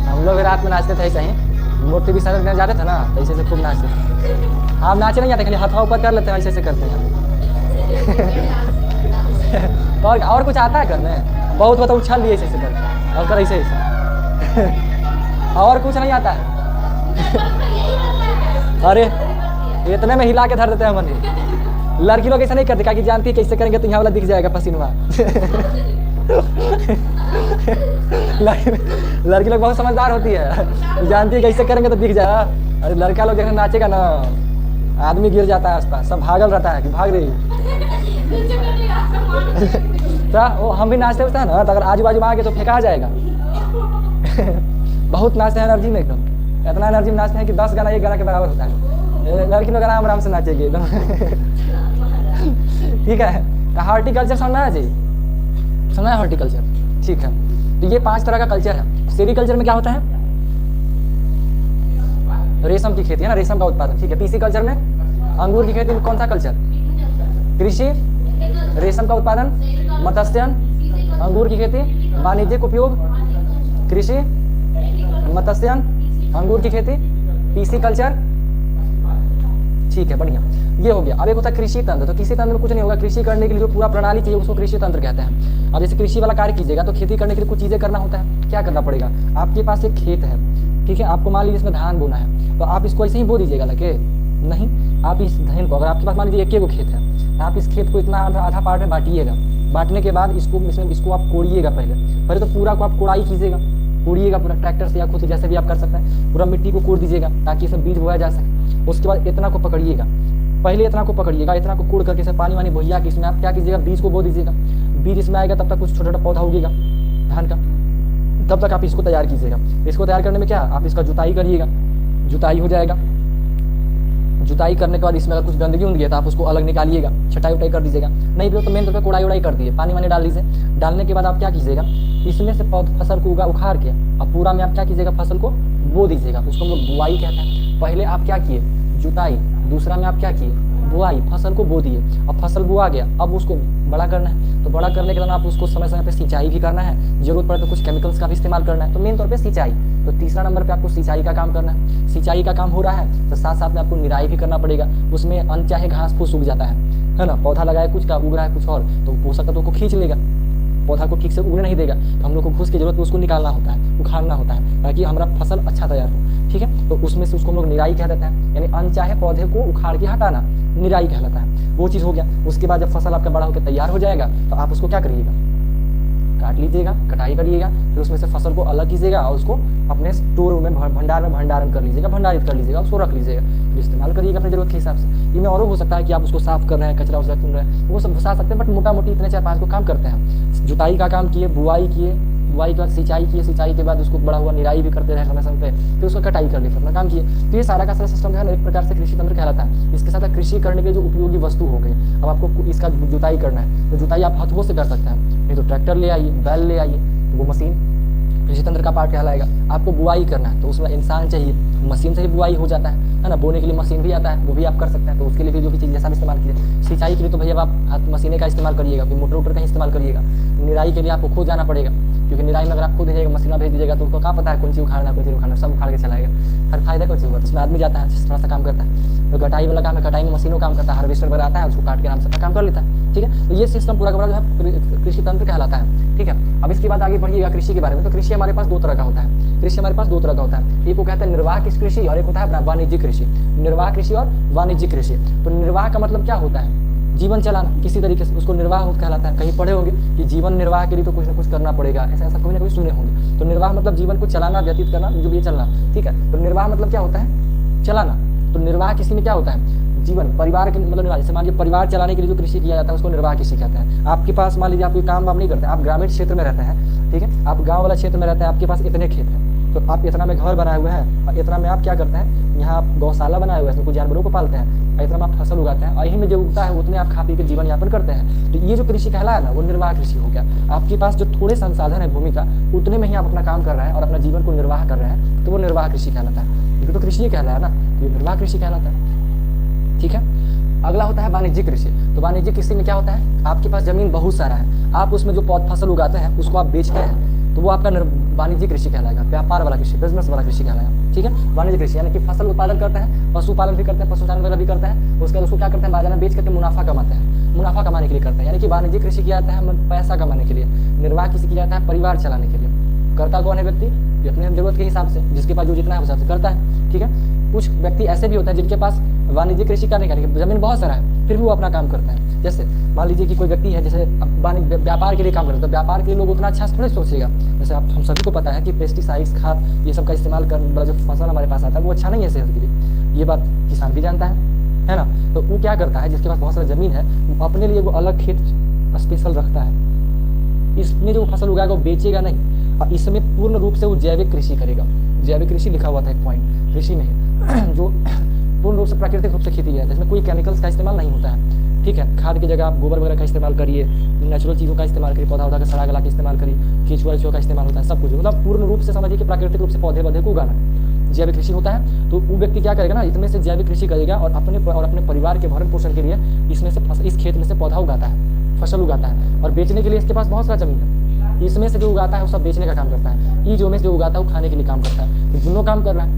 हम लोग रात में नाचते थे ऐसे ही, मूर्ति विसर्जन करने जाते थे ना, तो ऐसे खूब नाचते थे। आप नाचे नहीं आते, खाली हाथ ऊपर कर लेते हैं, ऐसे करते हैं। और कुछ आता है करने, बहुत मतलब उछाल लिए ऐसे कर, और कर ऐसे और कुछ नहीं आता है। अरे इतने में हिला के धर देते हैं मन। लड़की लोग ऐसा नहीं करते, कि जानती है कैसे करेंगे तो यहाँ वाला दिख जाएगा पसीनवा। लड़की लोग बहुत समझदार होती है, जानती है कैसे करेंगे तो दिख जाएगा। अरे लड़का लोग जैसे नाचेगा ना, आदमी गिर जाता है आसपास, सब भागल रहता है कि भाग रही। तो वो हम भी नाचते होते हैं ना, तो अगर आजू बाजू में आ गए तो फेंका जाएगा। बहुत नाचते हैं एनर्जी में, एकदम इतना एनर्जी में नाचते हैं कि 10 गाना एक गाना के बराबर होता है। लड़की लोग आराम आराम से नाचेगी एकदम। ठीक है, हॉर्टिकल्चर समझना है जी, समझना है हॉर्टिकल्चर, ठीक है। तो ये 5 तरह का कल्चर है। सेरिकल्चर में क्या होता है? रेशम की खेती है ना, रेशम का उत्पादन, ठीक है। पीसी कल्चर में अंगूर की खेती में कौन सा कल्चर? कृषि, रेशम का उत्पादन, मत्स्यन, अंगूर की खेती, वाणिज्यिक उपयोग, कृषि, मत्स्यन, अंगूर की खेती, पीसी कल्चर, ठीक है, बढ़िया, ये हो गया। अब एक होता है कृषि तंत्र। तो कृषि तंत्र में कुछ नहीं होगा, कृषि करने के लिए जो पूरा प्रणाली चाहिए उसको कृषि तंत्र कहते हैं। अब जैसे कृषि वाला कार्य कीजिएगा तो खेती करने के लिए कुछ चीजें करना होता है। क्या करना पड़ेगा? आपके पास एक खेत है, ठीक है, आपको मान लीजिए इसमें धान बोना है, तो आप इसको ऐसे ही बो दीजिएगा लगे नहीं, आप इस धान को, अगर आपके पास मान लीजिए एक खेत है, आप इस खेत को इतना आधा पार्ट में बांटिएगा। बांटने के बाद इसको आप कोड़िएगा। पहले तो पूरा को आप कोड़ाई कीजिएगा, कोड़िएगा पूरा ट्रैक्टर से या खुद से, जैसे भी आप कर सकते हैं। पूरा मिट्टी को कोड़ दीजिएगा ताकि इसमें बीज बोया जा सके। उसके बाद इतना को पकड़िएगा, पहले इतना को पकड़िएगा, इतना को कोड़ करके पानी वानी बोहिया कि इसमें आप क्या कीजिएगा, बीज को बो दीजिएगा। बीज इसमें आएगा तब तक कुछ छोटा छोटा पौधा उगेगा धान का, तब तक आप इसको तैयार कीजिएगा। इसको तैयार करने में क्या, आप इसका जुताई करिएगा, जुताई हो जाएगा। जुताई करने के बाद इसमें अगर कुछ गंदगी उंदगी है तो आप उसको अलग निकालिएगा, छटाई उटाई कर दीजिएगा। नहीं भी तो मेन तौर पर कोड़ाई उड़ाई कर दिए, पानी वानी डाल दीजिए। डालने के बाद आप क्या कीजिएगा, इसमें से फसल को उखाड़ के अब पूरा में आप क्या कीजिएगा, फसल को बो दीजिएगा। उसको हम लोग बुआई कहते हैं। पहले आप क्या किए, जुताई, दूसरा में आप क्या किए, बुआई, फसल को बो दिए। अब फसल बुआ गया, अब उसको बड़ा करना है। तो बड़ा करने के दौरान आप उसको समय समय पे सिंचाई भी करना है, जरूरत पड़े तो कुछ केमिकल्स का भी इस्तेमाल करना है। तो मेन तौर पे सिंचाई। तो तीसरा नंबर पे आपको सिंचाई का काम करना है। सिंचाई का काम हो रहा है तो साथ साथ में आपको निराई भी करना पड़ेगा। उसमें अनचाहे घास फूस उग जाता है ना, पौधा लगाया कुछ का, उग रहा है कुछ और, तो पोषक तत्वों को खींच लेगा, पौधा को ठीक से उगने नहीं देगा। तो हम लोग को घूस की जरूरत है, उसको निकालना होता है, उखाड़ना होता है, ताकि हमारा फसल अच्छा तैयार हो। ठीक है, तो उसमें से उसको हम लोग निराई कह देते हैं, यानी अनचाहे पौधे को उखाड़ के हटाना निराई कहलाता है। वो चीज़ हो गया। उसके बाद जब फसल आपका बड़ा होकर तैयार हो जाएगा तो आप उसको क्या करिएगा, काट लीजिएगा, कटाई करिएगा, फिर उसमें से फसल को अलग कीजिएगा और उसको अपने स्टोर में भंडारण कर लीजिएगा, भंडारित कर लीजिएगा, उसको रख लीजिएगा, फिर इस्तेमाल करिएगा अपनी जरूरत के हिसाब से। इनमें और हो सकता है कि आप उसको साफ कर रहे हैं, कचरा उचरा चुन रहे हैं, वो सब घुसा सकते हैं, बट मोटा मोटी इतने 4-5 को काम करते हैं। जुताई का काम किए, बुआई किए, बुआई के बाद सिंचाई किए, सिंचाई के बाद उसको बड़ा हुआ निराई भी करते रहे समय समय पे, फिर उसको कटाई कर ली, फिर अपना काम किए। तो ये सारा का सारा सिस्टम जो है ना एक प्रकार से कृषि तंत्र कहलाता है। इसके साथ कृषि करने के जो उपयोगी वस्तु हो गई, अब आपको इसका जुताई करना है तो जुताई आप हाथों से कर सकते हैं, नहीं तो ट्रैक्टर ले आइए, बैल ले आइए, वो मशीन कृषि तंत्र का पार्ट कहलाएगा। आपको बुआई करना है तो उसमें इंसान चाहिए, मशीन से ही बुआई हो जाता है ना, बोने के लिए मशीन भी आता है, वो भी आप कर सकते हैं। तो उसके लिए भी जो भी चीज़ जैसा भी इस्तेमाल कीजिए। सिंचाई के लिए तो भैया आप हाथ मशीनें का इस्तेमाल करिएगा, फिर मोटर वोटर का इस्तेमाल करिएगा। निराई के लिए आपको खुद जाना पड़ेगा, क्योंकि निराई में अगर आप खुद जाइएगा, मशीना भेज दीजिएगा तो उसको क्या पता है कौन चीज़ उखाड़ना, कौन चीज़ उखाड़ना, सब उखाड़ के चलाएगा। हर फायदा कुछ होगा, तो उसमें आदमी जाता है थोड़ा सा काम करता है। तो कटाई वाला काम है, कटाई में मशीनों काम करता है, हार्वेस्टर पर आता है, उसको काट के आराम से अपना काम कर लेता है। ठीक है, तो ये सिस्टम पूरा का पूरा जो है कृषि तंत्र कहलाता है। ठीक है, अब इसके बाद आगे बढ़िएगा कृषि के बारे में। तो कृषि हमारे पास 2 तरह का होता है। कृषि हमारे पास 2 तरह का होता है, एक को कहते हैं निर्वाह कृषि और एक होता है अपना वाणिज्यिक कृषि। निर्वाह कृषि और वाणिज्यिक कृषि। तो निर्वाह का मतलब क्या होता है, जीवन चलाना किसी तरीके से, उसको निर्वाह कहलाता है। कहीं पढ़े होंगे कि जीवन निर्वाह के लिए तो कुछ ना कुछ करना पड़ेगा, ऐसा ऐसा कोई ना कोई सुने होंगे। तो निर्वाह मतलब जीवन को चलाना, व्यतीत करना, जो भी चलना। ठीक है, तो निर्वाह मतलब क्या होता है, चलाना। तो निर्वाह कृषि में क्या होता है, जीवन, परिवार के मतलब निर्वाह। जैसे मान लीजिए परिवार चलाने के लिए जो कृषि किया जाता है उसको निर्वाह कृषि कहते हैं। आपके पास मान लीजिए आप कोई काम वाम नहीं करते, आप ग्रामीण क्षेत्र में रहते हैं, ठीक है, आप गाँव वाला क्षेत्र में रहते हैं, आपके पास इतने खेत हैं, तो आप इतना में घर बनाए हुए हैं और इतना में आप क्या करते हैं, यहाँ आप गौशाला बनाए हुए हैं, कुछ जानवरों को पालते हैं, इतना में आप फसल उगाते हैं और यही में जो उगता है उतने आप खा पी के जीवन यापन करते हैं। तो ये जो कृषि कहलाया ना वो निर्वाह कृषि हो गया। आपके पास जो थोड़े संसाधन है भूमि का, उतने में ही आप अपना काम कर रहे हैं और अपना जीवन को निर्वाह कर रहे हैं, तो वो निर्वाह कृषि कहलाता है। ये तो कृषि कहलाया ना, ये निर्वाह कृषि कहलाता है। ठीक है, अगला होता है वाणिज्यिक कृषि। तो वाणिज्यिक कृषि में क्या होता है, आपके पास जमीन बहुत सारा है, आप उसमें जो पौध फसल उगाते हैं उसको आप बेचते हैं, तो वो आपका वाणिज्यिक कृषि कहलाएगा, व्यापार वाला कृषि, बिजनेस वाला कृषि कहलाएगा। ठीक है, वाणिज्यिक कृषि यानी कि फसल उत्पादन करते हैं, पशुपालन भी करते हैं, पशुचारण वगैरह भी करते हैं, उसके बाद उसको क्या करते हैं, बाजार में बेच करके मुनाफा कमाते हैं, मुनाफा कमाने के लिए करते हैं। यानी कि वाणिज्यिक कृषि किया जाता है पैसा कमाने के लिए, निर्वाह कृषि किया जाता है परिवार चलाने के लिए। करता कौन है व्यक्ति, अपने जरूरत के हिसाब से, जिसके पास जो जितना है उस हिसाब से करता है। ठीक है, कुछ व्यक्ति ऐसे भी होते हैं जिनके पास वाणिज्यिक कृषि करने का, लेकिन जमीन बहुत सारा है फिर भी वो अपना काम करता है। जैसे मान लीजिए कि कोई व्यक्ति है, जैसे व्यापार के लिए काम करता है, तो व्यापार के लिए लोग उतना अच्छा थोड़े सोचेगा। जैसे आप हम सभी को पता है कि पेस्टिसाइड्स, खाद, ये सब का इस्तेमाल कर वाला जो फसल हमारे पास आता है वो अच्छा नहीं है सेहत के लिए, ये बात किसान भी जानता है ना। तो वो क्या करता है, जिसके पास बहुत सारा जमीन है, वो अपने लिए वो अलग खेत स्पेशल रखता है, इसमें जो फसल उगाएगा वो बेचेगा नहीं, और इसमें पूर्ण रूप से वो जैविक कृषि करेगा। जैविक कृषि लिखा हुआ था एक पॉइंट कृषि में, जो पूर्ण रूप से प्राकृतिक रूप से खेती किया जाता है, इसमें कोई केमिकल्स का इस्तेमाल नहीं होता है। ठीक है, खाद की जगह आप गोबर वगैरह का इस्तेमाल करिए, नेचुरल चीज़ों का इस्तेमाल करिए, पौधा का सड़ा गला का इस्तेमाल करिए, केचुआ वेचुआ का इस्तेमाल होता है, सब कुछ मतलब पूर्ण रूप से समझिए कि प्राकृतिक रूप से पौधे वौधे को उगाना जैविक कृषि होता है। तो वो व्यक्ति क्या करेगा ना, इसमें से जैविक कृषि करेगा और अपने परिवार के भरण पोषण के लिए इसमें से इस खेत में से पौधा उगाता है, फसल उगाता है, और बेचने के लिए इसके पास बहुत सारा जमीन है, इसमें से जो उगाता है वो सब बेचने का काम करता है, ई जो में से जो उगाता है वो खाने के लिए काम करता है। तो दोनों काम कर रहा है,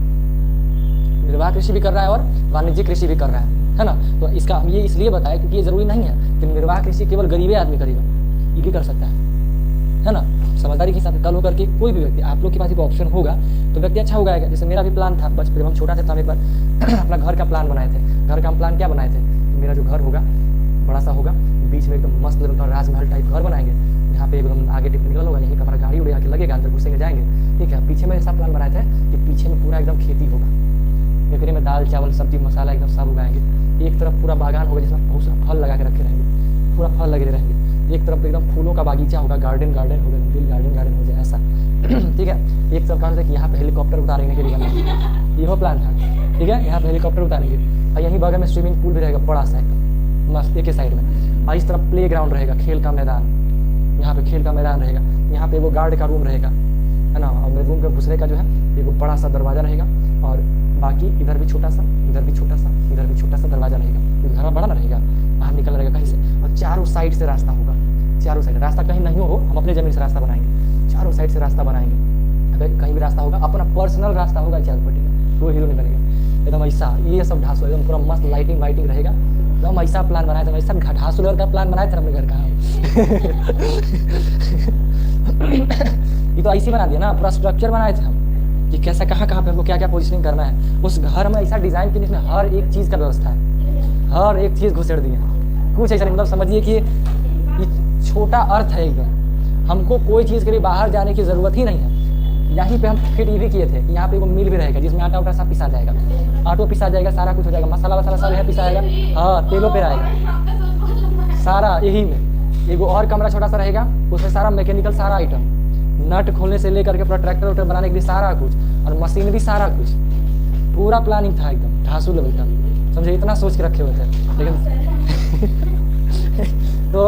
निर्वाह कृषि भी कर रहा है और वाणिज्यिक कृषि भी कर रहा है ना। तो इसका हम ये इसलिए बताया क्योंकि ये जरूरी नहीं है कि निर्वाह कृषि केवल गरीबे आदमी करेगा, ये भी कर सकता है ना। समझदारी के हिसाब से कल होकर के कोई भी व्यक्ति, आप लोग के पास एक ऑप्शन होगा तो व्यक्ति अच्छा उगाएगा। जैसे मेरा भी प्लान था, बचपन हम छोटा थे तो हम एक बार अपना घर का प्लान बनाए थे। घर का हम प्लान क्या बनाए थे, मेरा जो घर होगा बड़ा सा होगा, बीच में एकदम मस्त राजमहल टाइप घर बनाएंगे, यहाँ पे एकदम आगे टिपिकल होगा, यहीं पर हमारा गाड़ी उड़े आके लगेगा, अंदर घुसेंगे जाएंगे। ठीक है, पीछे में ऐसा प्लान बनाए थे कि पीछे में पूरा एकदम खेती होगा, एकरे में दाल चावल सब्जी मसाला एकदम सब उगाएंगे। एक तरफ पूरा बागान होगा जिसमें बहुत सारा फल लगा के रखे रहेंगे, पूरा फल लगे रहेंगे। एक तरफ एकदम फूलों का बागीचा होगा, गार्डन होगा, दिल गार्डन हो जाए ऐसा। ठीक है, एक तरफ कहा कि यहाँ पे हेलीकॉप्टर उतारने के लिए बना, यही प्लान था। ठीक है, यहाँ पे हेलीकॉप्टर उतारेंगे और यहीं बगल में स्विमिंग पूल भी रहेगा बड़ा सा एकदम मस्त एक साइड में, और इस तरफ प्ले ग्राउंड रहेगा, खेल का मैदान, यहाँ पे खेल का मैदान रहेगा। यहाँ पे एगो गार्ड का रूम रहेगा, है ना, और रूम के घुसने का जो है एगो बड़ा सा दरवाजा रहेगा, और बाकी इधर भी छोटा सा, इधर भी छोटा सा, इधर भी छोटा सा दरवाजा रहेगा। घर बड़ा ना रहेगा, बाहर निकल रहेगा कहीं से, और चारों साइड से रास्ता होगा। चारों साइड रास्ता कहीं नहीं हो, हम अपने जमीन से रास्ता बनाएंगे, चारों साइड से रास्ता बनाएंगे। अगर कहीं भी रास्ता होगा अपना पर्सनल रास्ता होगा, चारों पट्टी का, कोई हीरो नहीं बनेगा। एकदम ऐसा ये सब ढांसू एकदम पूरा मस्त लाइटिंग वाइटिंग रहेगा, एकदम ऐसा प्लान बनाया था, ऐसा ढांसू लेवल का प्लान बनाया था अपने घर का। ये तो ऐसे बना दिया ना, पूरा स्ट्रक्चर बनाए थे हम कि कैसा कहाँ पे हमको क्या क्या पोजिशनिंग करना है। उस घर में ऐसा डिजाइन की जिसमें हर एक चीज़ का व्यवस्था है, हर एक चीज़ घुसेड़ दी है, कुछ ऐसा नहीं। मतलब समझिए कि ये छोटा अर्थ है एकदम, हमको कोई चीज़ के लिए बाहर जाने की ज़रूरत ही नहीं है। यहीं पे हम फिट ये भी किए थे कि यहाँ पे एगो मिल भी रहेगा जिसमें आटा उटा सब पिसा जाएगा, आटो पिसा जाएगा, सारा कुछ हो जाएगा, मसाला वसाला सब यहाँ पिसा जाएगा, हाँ तेलों पे आएगा सारा। यही में एगो और कमरा छोटा सा रहेगा, उसमें सारा मैकेनिकल सारा आइटम, नट खोलने से लेकर के पूरा ट्रैक्टर वैक्टर बनाने के लिए सारा कुछ, और मशीन भी सारा कुछ, पूरा प्लानिंग था एकदम ढांसू लेवल का, समझे, इतना सोच के रखे हुए थे। लेकिन तो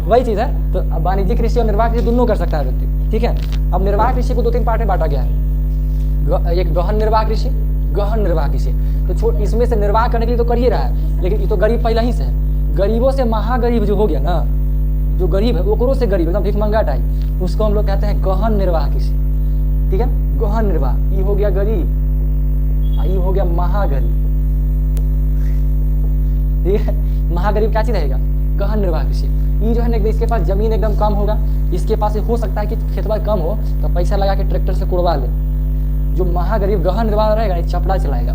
वही चीज़ है। तो वाणिज्यिक कृषि और निर्वाह कृषि दोनों कर सकता है व्यक्ति। ठीक है, अब निर्वाह कृषि को 2-3 पार्ट में बांटा गया है। एक गहन निर्वाह कृषि, गहन निर्वाह कृषि। तो इसमें से निर्वाह करने के लिए तो कर ही रहा है, लेकिन ये तो गरीब पहले ही से है। गरीबों से महागरीब जो हो गया ना, जो गरीब है ओकरों से गरीब एकदम भिखमंगा टाइप, उसको हम लोग कहते हैं गहन निर्वाह कृषि। ठीक है, गहन निर्वाह, ये हो गया गरीब, ये हो गया महागरीब। ठीक है, महागरीब क्या चीज रहेगा, गहन निर्वाह कृषि। ये जो है ना, इसके पास जमीन एकदम कम होगा, इसके पास हो सकता है कि खेतवा कम हो तो पैसा लगा के ट्रैक्टर से कुड़वा ले। जो महागरीब गहन निर्वाह रहेगा, ये चपड़ा चलाएगा,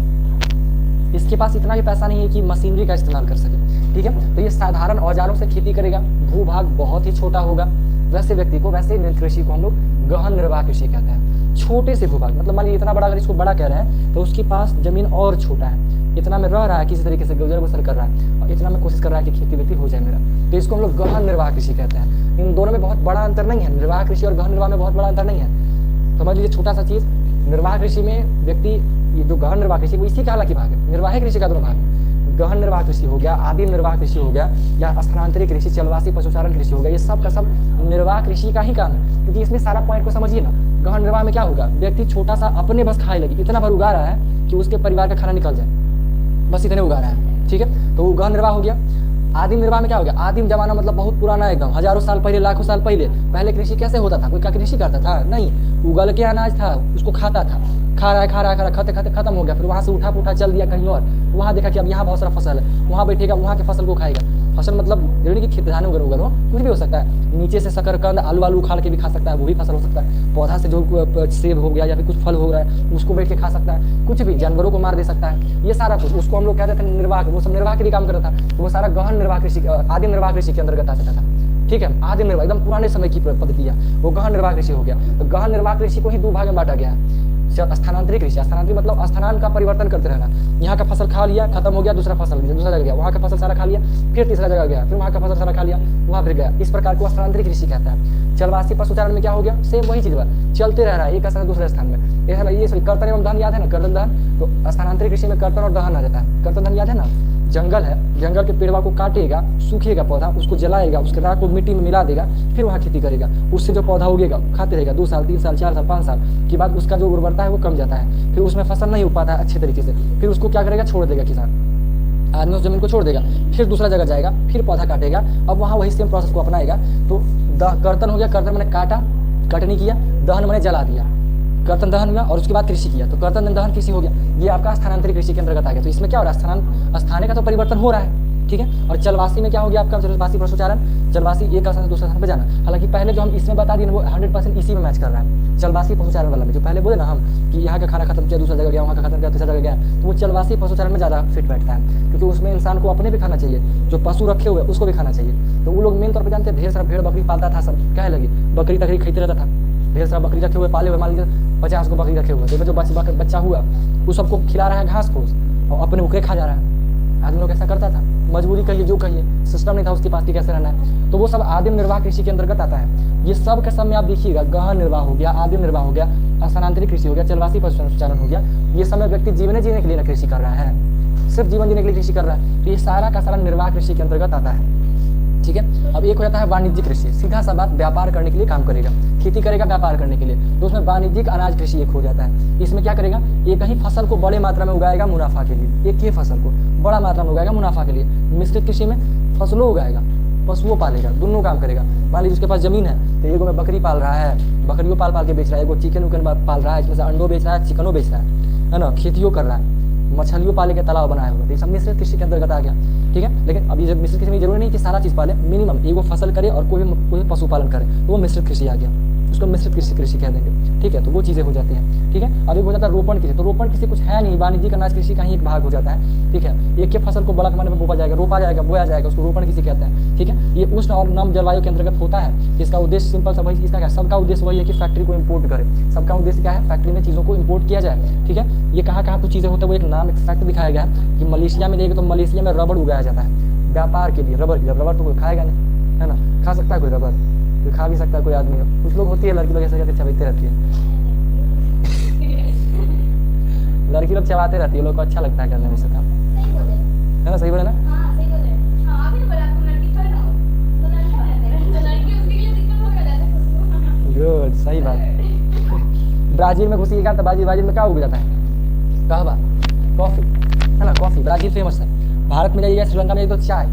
इसके पास इतना भी पैसा नहीं है कि मशीनरी का इस्तेमाल कर सके। ठीक है, तो ये साधारण औजारों से खेती करेगा, भूभाग बहुत ही छोटा होगा, वैसे व्यक्ति को, वैसे कृषि को हम लोग गहन निर्वाह कृषि कहते हैं। छोटे से भूभाग, मतलब मान लीजिए इतना बड़ा, अगर इसको बड़ा कह रहे हैं तो उसके पास जमीन और छोटा है, इतना में रह रहा है, किसी तरीके से गुजर बसर कर रहा है, और इतना में कोशिश कर रहा है कि खेती वेती हो जाए मेरा, तो इसको हम लोग गहन निर्वाह कृषि कहते हैं। इन दोनों में बहुत बड़ा अंतर नहीं है, निर्वाह कृषि और गहन निर्वाह में बहुत बड़ा अंतर नहीं है। समझ लीजिए छोटा सा चीज, निर्वाह कृषि में व्यक्ति, ये जो गहन निर्वाह कृषि वो इसी का अलग ही भाग है, निर्वाह कृषि का दोनों भाग है। गहन निर्वाह कृषि हो गया, आदिम निर्वाह कृषि हो गया, या स्थानांतरित कृषि, चलवासी पशुचारण कृषि हो गया, ये सब का सब निर्वाह कृषि का ही काम है। क्योंकि इसमें सारा पॉइंट को समझिए ना, गहन निर्वाह में क्या होगा, व्यक्ति छोटा सा अपने बस खाए लगी, इतना भर उगा रहा है कि उसके परिवार का खाना निकल जाए, बस इतने उगा रहा है। ठीक है, तो वो गहन निर्वाह हो गया। आदिम निर्वाह में क्या हो गया, आदिम जमाना मतलब बहुत पुराना एकदम, हजारों साल पहले, लाखों साल पहले। पहले कृषि कैसे होता था, कोई का कृषि करता था नहीं, उगल के अनाज था, उसको खाता था, खा रहा है, खाते खाते खत्म हो गया, फिर वहाँ से उठा पुठा चल दिया कहीं और, वहाँ देखा कि अब यहाँ बहुत सारा फसल है, वहाँ बैठेगा, वहाँ के फसल को खाएगा, फसल मतलब जरूरी कि खेत धान उगर हो, कुछ भी हो सकता है। नीचे से शकरकंद आलू आलू उखाड़ के भी खा सकता है, वो भी फसल हो सकता है। पौधा से जो सेब हो गया या फिर कुछ फल हो रहा है उसको बैठ के खा सकता है, कुछ भी जानवरों को मार दे सकता है, ये सारा कुछ उसको हम लोग कहते थे निर्वाह, वो सब निर्वाह के लिए काम करता था। तो वो सारा गहन निर्वाह कृषि, आदिम निर्वाह कृषि के अंतर्गत आ जाता था। ठीक है, आदिम निर्वाह एकदम पुराने समय की पद्धति है, वो गहन निर्वाह कृषि हो गया। तो गहन निर्वाह कृषि को ही दो भाग में बांटा गया है। स्थानांतरित कृषि, स्थानांतरित मतलब स्थान का परिवर्तन करते रहना। यहाँ का फसल खा लिया, खत्म हो गया, दूसरा फसल दूसरा जगह गया, वहाँ का फसल सारा खा लिया, फिर तीसरा जगह गया, फिर वहाँ का फसल सारा खा लिया, वहाँ फिर गया। इस प्रकार को स्थानांतरित कृषि कहता है। चलवासी पशुचारण में क्या हो गया, सेम वही चीज हुआ, चलते रह रहा है एक स्थान से दूसरे स्थान में। ये कर्तन एवं दहन याद है ना, कर्तन दहन। तो स्थानांतरित कृषि में कर्तन और दहन आ जाता है। कर्तन दहन याद है ना, जंगल है, जंगल के पेड़वा को काटेगा, सूखेगा पौधा, उसको जलाएगा, उसके राख को मिट्टी में मिला देगा, फिर वहाँ खेती करेगा। उससे जो पौधा उगेगा खाते रहेगा, 2 साल 3 साल 4 साल 5 साल के बाद उसका जो उर्वरता है वो कम जाता है, फिर उसमें फसल नहीं हो पाता है अच्छे तरीके से, फिर उसको क्या करेगा, छोड़ देगा किसान, आदमी उस जमीन को छोड़ देगा, फिर दूसरा जगह जाएगा, फिर पौधा काटेगा, अब वहाँ वही सेम प्रोसेस को अपनाएगा। तो कर्तन हो गया, कर्तन मैंने काटा, कटनी किया, दहन मैंने जला दिया, कर्तन दहन हुआ, और उसके बाद कृषि किया, तो कर्तन दहन कृषि हो गया। ये आपका स्थानांतरित कृषि के अंतर्गत आ गया। तो इसमें क्या हो रहा है, स्थानीय का तो परिवर्तन हो रहा है। ठीक है, और चलवासी में क्या हो गया आपका, चलवासी पशुचारण, चलवासी एक स्थान से दूसरे स्थान पर जाना। हालांकि पहले जो हम इसमें बता दिए वो 100% इसी में मैच कर रहा है, चलवासी पशुचारण वाला में। जो पहले बोले ना हम कि यहाँ का खाना खत्म किया, दूसरा जगह गया, वहाँ का खत्म किया, तीसरा जगह गया, तो वो चलवासी पशुचारण में ज़्यादा फिट बैठता है, क्योंकि उसमें इंसान को अपने भी खाना चाहिए, जो पशु रखे हुए उसको भी खाना चाहिए। तो वो लोग मेन तौर पर जानते हैं, ढेर सारा भेड़ बकरी पालता था, सब क्या लगी बकरी तकरी खरीदते रहता था, ढेर सारा बकरी रखे हुए पाले हुए, मान लीजिए 50 को बकरी रखे हुए, तो जो बच्चा हुआ वो सबको खिला रहा है घास फूस, और अपने उकरे खा जा रहा है। आदमी लोग ऐसा करता था, मजबूरी कहिए जो कहिए, सिस्टम नहीं था उसके पास कि कैसे रहना है। तो वो सब आदिम निर्वाह कृषि के अंतर्गत आता है। ये सब के सब में आप देखिएगा, गहन निर्वाह हो गया, आदिम निर्वाह हो गया, स्थानांतरित कृषि हो गया, चलवासी पशुचारण हो गया। ये समय व्यक्ति जीने के लिए ना कृषि कर रहा है, सिर्फ जीवन जीने के लिए कृषि कर रहा है। तो ये सारा का सारा निर्वाह कृषि के अंतर्गत आता है। ठीक है, अब एक हो जाता है वाणिज्यिक कृषि, सीधा सा बात, व्यापार करने के लिए काम करेगा, खेती करेगा व्यापार करने के लिए, तो उसमें वाणिज्यिक अनाज कृषि एक हो जाता है। इसमें क्या करेगा, एक ही फसल को बड़े मात्रा में उगाएगा मुनाफा के लिए, एक ही फसल को बड़ा मात्रा में उगाएगा मुनाफा के लिए। मिश्रित कृषि में फसलों उगाएगा, पशुओं पालेगा, दोनों काम करेगा। मान लीजिए उसके पास जमीन है, तो एगो में बकरी पाल रहा है, बकरियों पाल के बेच रहा है, एगो चिकन उकन पाल रहा है, इसमें से अंडों बेच रहा है, चिकनों बेच रहा है ना, खेतियों कर रहा है, मछलियों पाले के तालाब बनाए हुए, तो ये सब मिश्रित कृषि के अंतर्गत आ गया। ठीक है, लेकिन अब ये जब मिश्रित कृषि में जरूरी नहीं कि सारा चीज पाले, मिनिमम एगो फसल करे और कोई पशुपालन करे, तो वो मिश्रित कृषि आ गया, उसको मिश्रित कृषि कह देंगे। ठीक है, तो वो चीजें हो जाती हैं। ठीक है, अब एक हो जाता है रोपण कृषि, तो रोपण कृषि कुछ है नहीं, वाणिज्यिक अनाज कृषि का ही एक भाग हो जाता है। ठीक है, एक के फसल को बड़ा पैमाने पर बोपा जाएगा, रोपा जाएगा, बोया जाएगा, उसको रोपण कृषि कहते हैं। ठीक है, ये उष्ण और नम जलवायु के अंतर्गत होता है। इसका उद्देश्य सिंपल सा वही, इसका क्या, सबका उद्देश्य वही है कि फैक्ट्री को इम्पोर्ट करे, सबका उद्देश्य क्या है, फैक्ट्री में चीजों को इम्पोर्ट किया जाए। ठीक है, ये कहाँ कुछ चीजें होती है, वो एक नाम एक फैक्ट दिखाया गया है कि मलेशिया में देखेगा तो मलेशिया में रबड़ उगाया जाता है व्यापार के लिए, रबड़ तो कोई खाएगा नहीं, है ना, खा सकता है कोई रबड़, कोई खा भी सकता है कोई आदमी, कुछ लोग होती है लड़की लोग ऐसा करके चबाते रहती है लड़की लोग चबाते रहती है, लोग को अच्छा लगता है करने में इसका, है ना, सही बोले ना। गुड, सही बात। ब्राजील में घुसिएगा तो ब्राजील में क्या उग जाता है, कहवा, कॉफी, है ना, कॉफी ब्राजील फेमस है। भारत में जाइएगा, श्रीलंका में तो चाय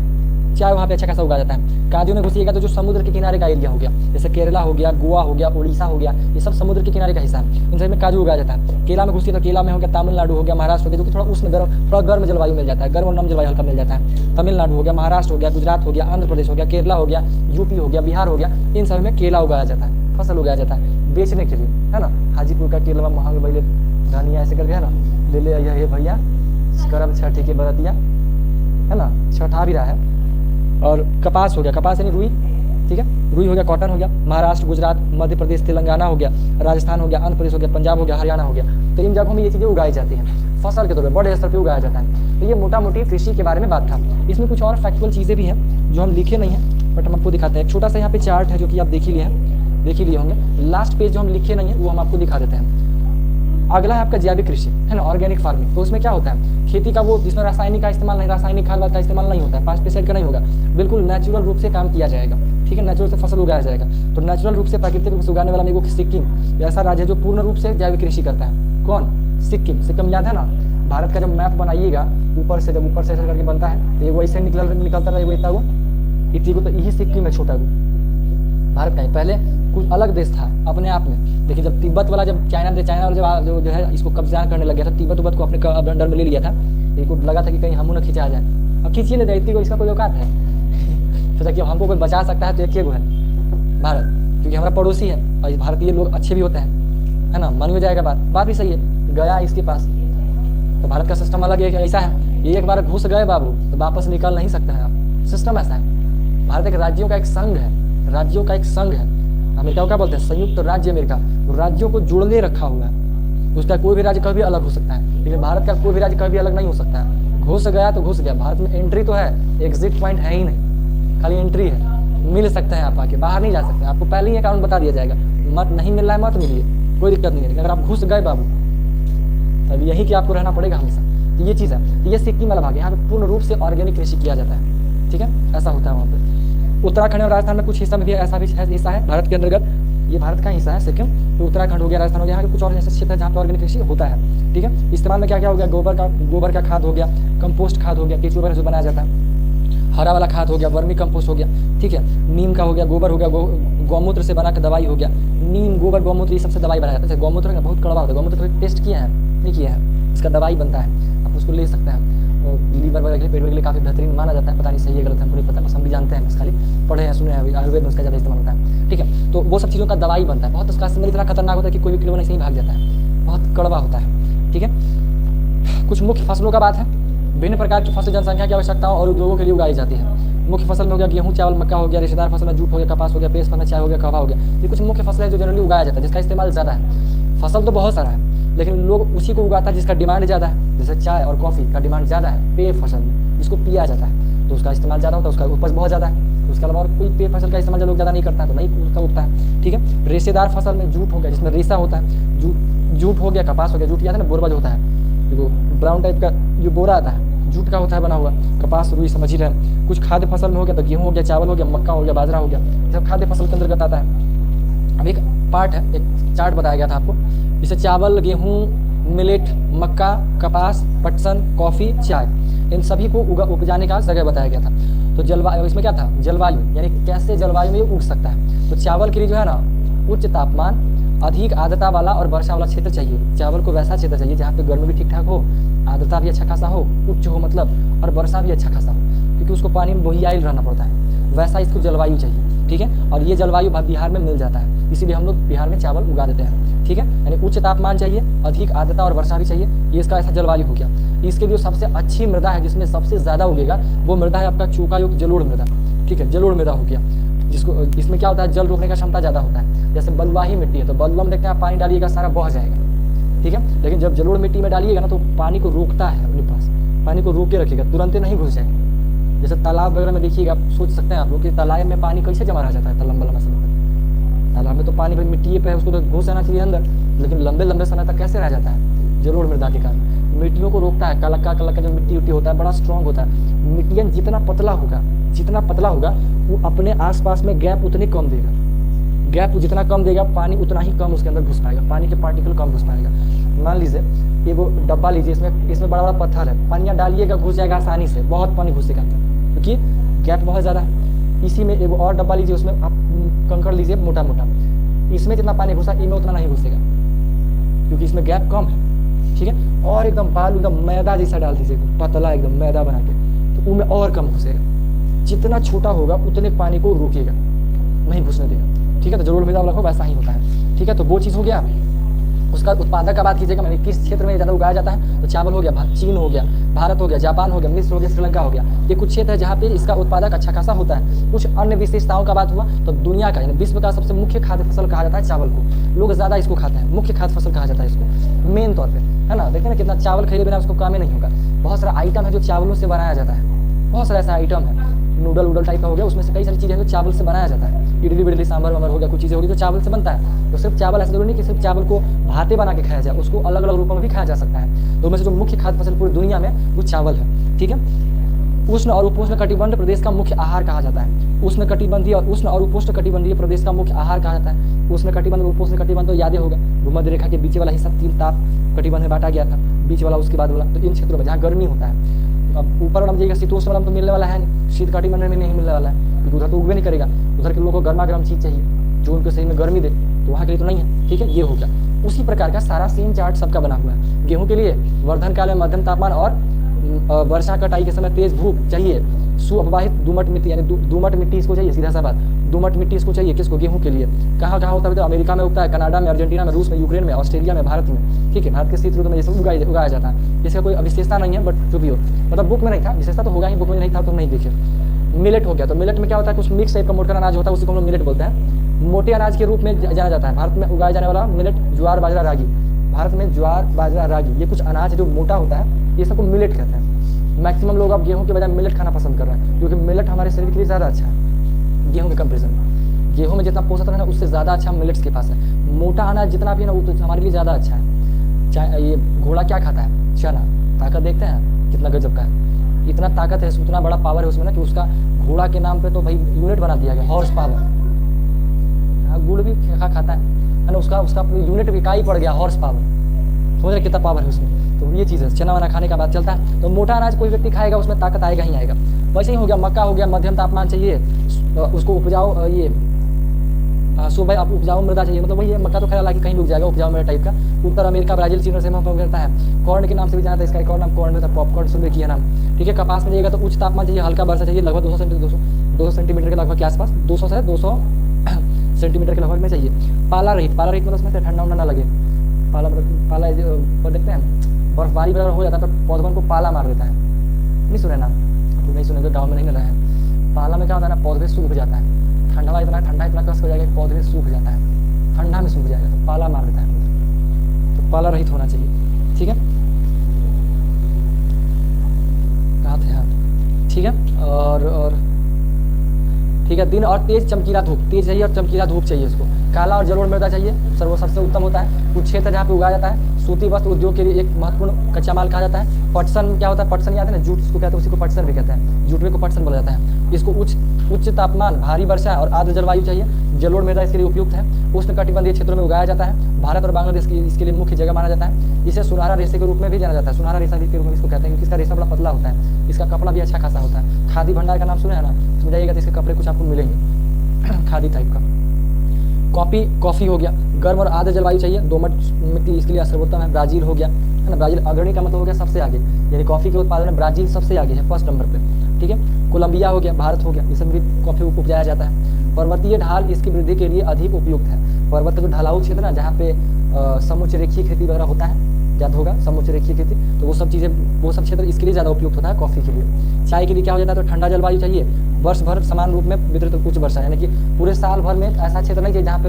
वहाँ पे अच्छा खासा उगा जाता है। काजू में घुसिएगा तो जो समुद्र के किनारे का एरिया हो गया, जैसे केरला हो गया, गोवा हो गया, उड़ीसा हो गया, ये सब समुद्र के किनारे का हिस्सा है, इन सब में काजू उगाया जाता है। केला में घुसिए तो केला में हो गया, तमिलनाडु हो गया, महाराष्ट्र हो गया, जो कि थोड़ा उष्ण थोड़ा गर्म जलवायु मिल जाता है, गर्म और नम जलवायु हल्का मिल जाता है। तमिलनाडु हो गया, महाराष्ट्र हो गया, गुजरात हो गया, आंध्र प्रदेश हो गया, केरला हो गया, यूपी हो गया, बिहार हो गया, इन सब में केला उगाया जाता है, फसल उगाया जाता है बेचने के लिए, है ना। हाजीपुर का केला महंगे भैया धनिया ऐसे करके, है ना, ले ले ये भैया करब छठी के बरतिया, है ना, छठ आ भी रहा है। और कपास हो गया, कपास यानी रुई, ठीक है, रुई हो गया, कॉटन हो गया, महाराष्ट्र, गुजरात, मध्य प्रदेश, तेलंगाना हो गया, राजस्थान हो गया, आंध्र प्रदेश हो गया, पंजाब हो गया, हरियाणा हो गया। तो इन जगहों में ये चीज़ें उगाई जाती हैं फसल के तौर पर, बड़े स्तर पर उगाया जाता है। तो ये मोटा मोटी कृषि के बारे में बात था। इसमें कुछ और फैक्चुअल चीज़ें भी हैं जो हम लिखे नहीं हैं, बट हम आपको दिखाते हैं। एक छोटा सा यहाँ पे चार्ट है जो कि आप देख ही लिए होंगे। लास्ट पेज जो हम लिखे नहीं है वो हम आपको दिखा देते हैं। अगला है आपका जैविक कृषि, है ना, ऑर्गेनिक फार्मिंग। तो उसमें क्या होता है, खेती का वो जिसमें रासायनिक का इस्तेमाल नहीं, रासायनिक खाद का इस्तेमाल नहीं होता है, पेस्टिसाइड का नहीं होगा, बिल्कुल नेचुरल रूप से काम किया जाएगा। ठीक है, नेचुरल से फसल उगाया जाएगा। तो नेचुरल रूप से प्राकृतिक रूप से उगाने वाला में सिक्किम ऐसा राज्य है जो पूर्ण रूप से जैविक कृषि करता है। कौन, सिक्किम याद है ना। भारत का जब मैप बनाइएगा ऊपर से, जब ऊपर से ऐसा करके बनता है तो वो ऐसे निकलता रहेगा इतना को, तो यही सिक्किम है, छोटा को भारत का ही। पहले कुछ अलग देश था अपने आप में, लेकिन जब तिब्बत वाला, जब चाइना वाला जो है इसको कब्जा करने लग गया था, तिब्बत को अपने अंडर में ले लिया था, इनको लगा था कि कहीं हम न खिंचा जाए, अब खींचिए लेते, इतनी को इसका कोई औकात है सोचा कि हमको कोई बचा सकता है तो एक ही है भारत, क्योंकि हमारा पड़ोसी है और भारतीय लोग अच्छे भी होते हैं, है ना, मन में जाएगा बात भी सही है। गया इसके पास, तो भारत का सिस्टम अलग है, ऐसा है, ये एक बार घुस गए बाबू तो वापस निकल नहीं सकते हैं आप, सिस्टम ऐसा है। भारत एक राज्यों का एक संघ है, राज्यों का एक संघ है। अमेरिका को क्या बोलते हैं, संयुक्त राज्य अमेरिका, राज्यों को जुड़ने रखा हुआ है। उसका कोई भी राज्य कभी अलग हो सकता है, लेकिन भारत का कोई भी राज्य कभी अलग नहीं हो सकता है। घुस गया तो घुस गया, भारत में एंट्री तो है, एग्जिट पॉइंट है ही नहीं, खाली एंट्री है, मिल सकते हैं आप आके, बाहर नहीं जा सकते। आपको पहले ही ये कानून बता दिया जाएगा, मत नहीं मिल रहा है मत मिलिए, कोई दिक्कत नहीं है। लेकिन अगर आप घुस गए बाबू तब यही कि आपको रहना पड़ेगा हमेशा। तो ये चीज़ है, तो ये सिक्किम वाला भाग है, यहाँ पे पूर्ण रूप से ऑर्गेनिक कृषि किया जाता है, ठीक है, ऐसा होता है वहाँ पे। उत्तराखंड और राजस्थान में कुछ हिस्सा में भी ऐसा भी हिस्सा है भारत के अंतर्गत, ये भारत का हिस्सा है सिक्किम, तो उत्तराखंड हो गया, राजस्थान हो गया, यहाँ के कुछ और ऐसे क्षेत्र है जहाँ पर ऑर्गेनिक कृषि होता है, ठीक है। इस्तेमाल में क्या क्या हो गया, गोबर का खाद हो गया, कंपोस्ट खाद हो गया, केचुआ वगैरह जो बनाया जाता है, हरा वाला खाद हो गया, वर्मी कंपोस्ट हो गया, ठीक है, नीम का हो गया, गोबर हो गया, गौमूत्र से बना के दवाई हो गया, नीम गोबर गौमूत्र ये सबसे दवाई बनाया जाता है। गौमूत्र का बहुत कड़वा होता है, गौमूत्र टेस्ट किया है नहीं किया है, इसका दवाई बनता है, आप उसको ले सकते हैं, लीवर वगैरह के लिए, पेट वगैरह के लिए काफ़ी बेहतरीन माना जाता है, पता नहीं सही है गलत है हमको नहीं पता, बस हम भी जानते हैं, बस खाली पढ़े हैं सुने हैं, आयुर्वेद में उसका ज़्यादा इस्तेमाल होता है, ठीक है। तो वो सब चीज़ों का दवाई बनता है, बहुत उसका स्मेल इतना खतरनाक होता है कि कोई भी किलो नहीं भाग जाता है, बहुत कड़वा होता है, ठीक है। कुछ मुख्य फसलों का बात है, विभिन्न प्रकार की फसल जनसंख्या की आवश्यकताओं और उद्योगों के लिए उगाई जाती है। मुख्य फसल में हो गया गेहूं, चावल, मक्का हो गया, रेशेदार फसल में जूट हो गया, कपास हो गया, पेस्ट फसल में चाय हो गया, कवा हो गया। ये कुछ मुख्य फसल है जो जनरली उगाया जाता है, जिसका इस्तेमाल ज़्यादा है। फसल तो बहुत सारा है, लेकिन लोग उसी को उगाता है जिसका डिमांड ज़्यादा है, जैसे चाय और कॉफ़ी का डिमांड ज़्यादा है, पेय फसल में जिसको पिया जाता है तो उसका इस्तेमाल ज़्यादा होता है, उसका उपज बहुत ज़्यादा है। उसके अलावा और कोई पेय फसल का इस्तेमाल लोग ज़्यादा नहीं करता है तो नहीं उसका उगता है, ठीक है। रेशेदार फसल में जूट हो गया, जिसमें रेशा होता है, जूट हो गया, कपास हो गया, जूट याद है ना, बोरबा जो होता है, जो ब्राउन टाइप का जो बोरा आता है, जूट का होता है बना हुआ, कपास रुई समझ ही रहे हैं। कुछ खाद्य फसल में हो गया तो गेहूं हो गया, चावल हो गया, मक्का हो गया, बाजरा हो गया, सब खाद्य फसल के अंतर्गत आता है। अब एक पार्ट है, एक चार्ट बताया गया था आपको, जैसे चावल, गेहूं, मिलेट, मक्का, कपास, पटसन, कॉफ़ी, चाय, इन सभी को उपजाने का जगह बताया गया था। तो जलवायु, इसमें क्या था, जलवायु यानी कैसे जलवायु में उग सकता है। तो चावल के लिए जो है ना, उच्च तापमान, अधिक आर्द्रता वाला और वर्षा वाला क्षेत्र चाहिए। चावल को वैसा क्षेत्र चाहिए जहाँ पे गर्मी भी ठीक ठाक हो, आर्द्रता भी अच्छा खासा हो, उच्च हो मतलब, और वर्षा भी अच्छा खासा हो, क्योंकि उसको पानी में बोहियाइल रहना पड़ता है, वैसा इसको जलवायु चाहिए, ठीक है। और ये जलवायु बिहार में मिल जाता है, इसीलिए हम लोग बिहार में चावल उगा देते हैं, ठीक है। यानी उच्च तापमान चाहिए, अधिक आर्द्रता और वर्षा भी चाहिए, ये इसका ऐसा जलवायु हो गया। इसके लिए सबसे अच्छी मृदा है, जिसमें सबसे ज़्यादा उगेगा, वो मृदा है आपका चूकायुक्त जलोढ़ मृदा, ठीक है, जलोढ़ मृदा हो गया, जिसको इसमें क्या होता है, जल रोकने का क्षमता ज़्यादा होता है। जैसे बलुआही मिट्टी है तो बलुआ में देखते हैं आप पानी डालिएगा सारा बह जाएगा, ठीक है, लेकिन जब जलोढ़ मिट्टी में डालिएगा ना तो पानी को रोकता है, अपने पास पानी को रोक के रखेगा, तुरंत नहीं घुस जाएगा। जैसे तालाब वगैरह में देखिएगा, आप सोच सकते हैं आप लोग कि तालाब में पानी कैसे जमा रह जाता है, लंबा लंबा समय तक। तालाब में तो पानी भाई मिट्टी पे है, उसको तो घुस जाना चाहिए अंदर, लेकिन लंबे लंबे समय तक कैसे रह जाता है, जलोढ़ मृदा के कारण मिट्टियों को रोकता है। कलक्का जो मिट्टी उट्टी होता है बड़ा स्ट्रॉन्ग होता है। मिट्टियाँ जितना पतला होगा वो अपने आसपास में गैप उतनी कम देगा, गैप जितना कम देगा पानी उतना ही कम उसके अंदर घुस पाएगा, पानी के पार्टिकल कम घुस पाएगा। मान लीजिए एगो डब्बा लीजिए, इसमें बड़ा बड़ा पत्थर है, पानियाँ डालिएगा घुस जाएगा आसानी से, बहुत पानी घुसेगा अंदर, क्योंकि गैप बहुत ज़्यादा है। इसी में एगो और डब्बा लीजिए, उसमें आप कंकड़ लीजिए मोटा मोटा, इसमें जितना पानी घुसा इनमें उतना नहीं घुसेगा, क्योंकि इसमें गैप कम है, ठीक है। और एकदम बालू एकदम मैदा जैसा डाल दीजिए, पतला एकदम मैदा बना के, तो उनमें और कम घुसेगा। जितना छोटा होगा उतने पानी को रोकेगा, नहीं घुसने देगा, ठीक है। तो जलोढ़ मृदा वाला वैसा ही होता है, ठीक है। तो वो चीज़ हो गया। उसका उत्पादक का बात कीजिएगा, मैंने किस क्षेत्र में ज़्यादा उगाया जाता है, तो चावल हो गया, चीन हो गया, भारत हो गया, जापान हो गया, मिस्र हो गया, श्रीलंका हो गया, ये कुछ क्षेत्र है जहाँ पे इसका उत्पादक अच्छा खासा होता है। कुछ अन्य विशेषताओं का बात हुआ तो दुनिया का यानी विश्व का सबसे मुख्य खाद्य फसल कहा जाता है चावल को, लोग ज़्यादा इसको खाते हैं, मुख्य खाद्य फसल कहा जाता है इसको मेन तौर पर, है ना। देखते हैं ना कितना चावल खरीदे बिना उसको काम ही नहीं होगा। बहुत सारा आइटम है जो चावलों से बनाया जाता है, बहुत सारा ऐसा आइटम है, नूडल टाइप का हो गया, उसमें से कई सारी चीज़ें जो चावल से बनाया जाता है, इडली विडली सांभर वाम्भर हो गया, कुछ चीज़ें होगी जो चावल से बनता है। तो सिर्फ चावल ऐसा जरूरी नहीं कि सिर्फ चावल को भाते बना के खाया जाए, उसको अलग अलग रूपों में भी खाया जा सकता है। तो उनमें से जो मुख्य खाद्य फसल पूरी दुनिया में वो चावल है, ठीक है। उष्ण और उपोष्ण कटिबंध प्रदेश का मुख्य आहार कहा जाता है। उष्ण और उपोष्ण कटिबंधीय प्रदेश का मुख्य आहार कहा जाता है। उष्ण कटिबंध उपोष्ण कटिबंध तो याद होगा, भूमध्य रेखा के बीच वाला हिस्सा 3 ताप कटिबंध में बांटा गया था, बीच वाला उसके बाद वाला, तो इन क्षेत्रों में जहाँ गर्मी होता है। अब ऊपर वाला जाइएगा शीतोष्ण वाला तो मिलने वाला है नहीं, शीत कटिबंध में नहीं मिलने वाला है, क्योंकि उधर तो उगवे नहीं करेगा, उधर के लोगों को गर्मा गर्म चीज़ चाहिए जो उनके शरीर में गर्मी दे, तो वहाँ के लिए तो नहीं है, ठीक है। ये हो गया। उसी प्रकार का सारा सेम चार्ट सबका बना हुआ है। गेहूं के लिए वर्धन काल में मध्यम तापमान और वर्षा कटाई के समय तेज धूप चाहिए, सुअपवाहित दोमट मिट्टी, यानी दोमट मिट्टी इसको चाहिए, सीधा सा बात, दोमट मिट्टी इसको चाहिए किसको, गेहूं के लिए। कहाँ कहाँ होता है तो अमेरिका में उगता है, कनाडा में, अर्जेंटीना में, रूस में, यूक्रेन में, ऑस्ट्रेलिया में, भारत में, ठीक है। भारत के शीत ऋतु में ये सब उगाया जाता है। इसका कोई विशेषता नहीं है, बट जो भी हो, मतलब बुक में नहीं था, विशेषता तो होगा ही, बुक में नहीं था तो नहीं देखे। मिलेट हो गया, तो मिलेट में क्या होता है, कुछ मिक्स टाइप का मोटा अनाज होता है, उसी को हम लोग मिलेट बोलते हैं। मोटे अनाज के रूप में जाना जाता है। भारत में उगाया जाने वाला मिलेट, ज्वार बाजरा रागी, भारत में ज्वार बाजरा रागी, ये कुछ अनाज जो मोटा होता है, ये सबको मिलेट कहते हैं। मैक्सिमम लोग अब गेहूं के बजाय मिलेट खाना पसंद कर रहे हैं, क्योंकि मिलेट हमारे शरीर के लिए ज़्यादा अच्छा है गेहूं के कंपेरिजन में। गेहूं में जितना पोषक है ना, उससे ज़्यादा अच्छा मिलेट्स के पास है। मोटा अनाज जितना भी है ना, वो तो हमारे लिए ज़्यादा अच्छा है। चाहे ये घोड़ा क्या खाता है, चना, ताकत देखते हैं कितना गजब का है, इतना ताकत है, उतना बड़ा पावर है उसमें ना, कि उसका घोड़ा के नाम पे तो भाई यूनिट बना दिया गया, हॉर्स पावर। हाँ, गुड़ भी खाता है ना, उसका यूनिट भी इकाई पड़ गया, हॉर्स पावर। समझ रहे कितना पावर है उसमें। तो ये चीज़ है, चना वना खाने का बात चलता है। तो मोटा अनाज कोई व्यक्ति खाएगा, उसमें ताकत आएगा ही आएगा। वैसे ही हो गया मक्का हो गया, मध्यम तापमान चाहिए उसको, उपजाऊ ये सुबह आप उपजाऊ मृदा चाहिए, मतलब वही है, मक्का तो खैर हालांकि कहीं भी उग जाएगा, उपजाऊ मृदा टाइप का। उत्तर अमेरिका, ब्राजील, चीन से करता है। कॉर्न के नाम से भी जाना था, इसका एक और नाम कॉर्न में था, पॉपकॉर्न सुन रखी है नाम, ठीक है। कपास में जाएगा तो उच्च तापमान चाहिए, हल्का वर्षा चाहिए, लगभग 200 सेंटीमीटर के लगभग के आसपास, 200 से 200 सेंटीमीटर के लगभग में चाहिए। पाला रहित मतलब उसमें ठंडा उंडा ना लगे। पाला देखते हैं, बर्फबारी वगैरह हो जाता है तो पौधों को पाला मार देता है, नहीं सुने नाम, तो नहीं सुनेंगे, गाँव में नहीं मिला है। पाला में क्या होता है ना, पौधे सूख जाता है, ठंडा इतना कस हो जाएगा कि पौधे सूख जाता है, ठंडा में सूख जाएगा, तो पाला मार देता है। तो पाला रहित होना चाहिए, ठीक है। कहाँ थे हम, ठीक है। और ठीक है, दिन और तेज चमकीला धूप, तेज चाहिए और चमकीला धूप चाहिए इसको। काला और जलोढ़ मृदा चाहिए, सबसे उत्तम होता है। कुछ क्षेत्र जहाँ पे उगाया जाता है। सूती वस्त्र उद्योग के लिए एक महत्वपूर्ण कच्चा माल कहा जाता है। पटसन क्या होता है, पटसन याद है ना, जूट इसको कहते हैं, उसी को पटसन भी कहते हैं, जूटवे को पटसन बोला जाता है। इसको उच्च तापमान, भारी वर्षा और आर्द्र जलवायु चाहिए। जलोढ़ मृदा इसके लिए उपयुक्त है। उष्णकटिबंधीय क्षेत्रों में उगाया जाता है। भारत और बांग्लादेश की इसके लिए मुख्य जगह माना जाता है। इसे सुनहरा रेशे के रूप में भी जाना जाता है, सुनहरा रेशा के रूप में इसको कहते हैं, क्योंकि इसका रेशा बड़ा पतला होता है, इसका कपड़ा भी अच्छा खासा होता है। खादी भंडार का नाम सुना है ना, समझाइएगा तो इसके कपड़े कुछ आपको मिलेंगे खादी टाइप का। कॉफ़ी हो गया, गर्म और आर्द्र जलवायु चाहिए। दोमट मिट्टी इसके लिए सर्वोत्तम है। ब्राजील हो गया, है ना, ब्राजील अग्रणी का मतलब हो गया सबसे आगे, यानी कॉफ़ी के उत्पादन में ब्राजील सबसे आगे है, फर्स्ट नंबर पे, ठीक है। कोलंबिया हो गया, भारत हो गया, इस भी कॉफ़ी उपजाया जाता है। पर्वतीय ढाल इसकी वृद्धि के लिए अधिक उपयुक्त है। पर्वत का जो ढलाऊ क्षेत्र ना, जहाँ पे समुच्च रेखीय खेती वगैरह होता है, याद होगा समुच्च रेखीय खेती, तो वो सब चीज़ें, वो सब क्षेत्र इसके लिए ज़्यादा उपयुक्त होता है कॉफ़ी के लिए। चाय के लिए क्या हो जाता है, तो ठंडा जलवायु चाहिए। वर्ष भर समान रूप में वितरित उच्च वर्षा, यानी कि पूरे साल भर में ऐसा क्षेत्र नहीं चाहिए जहाँ पे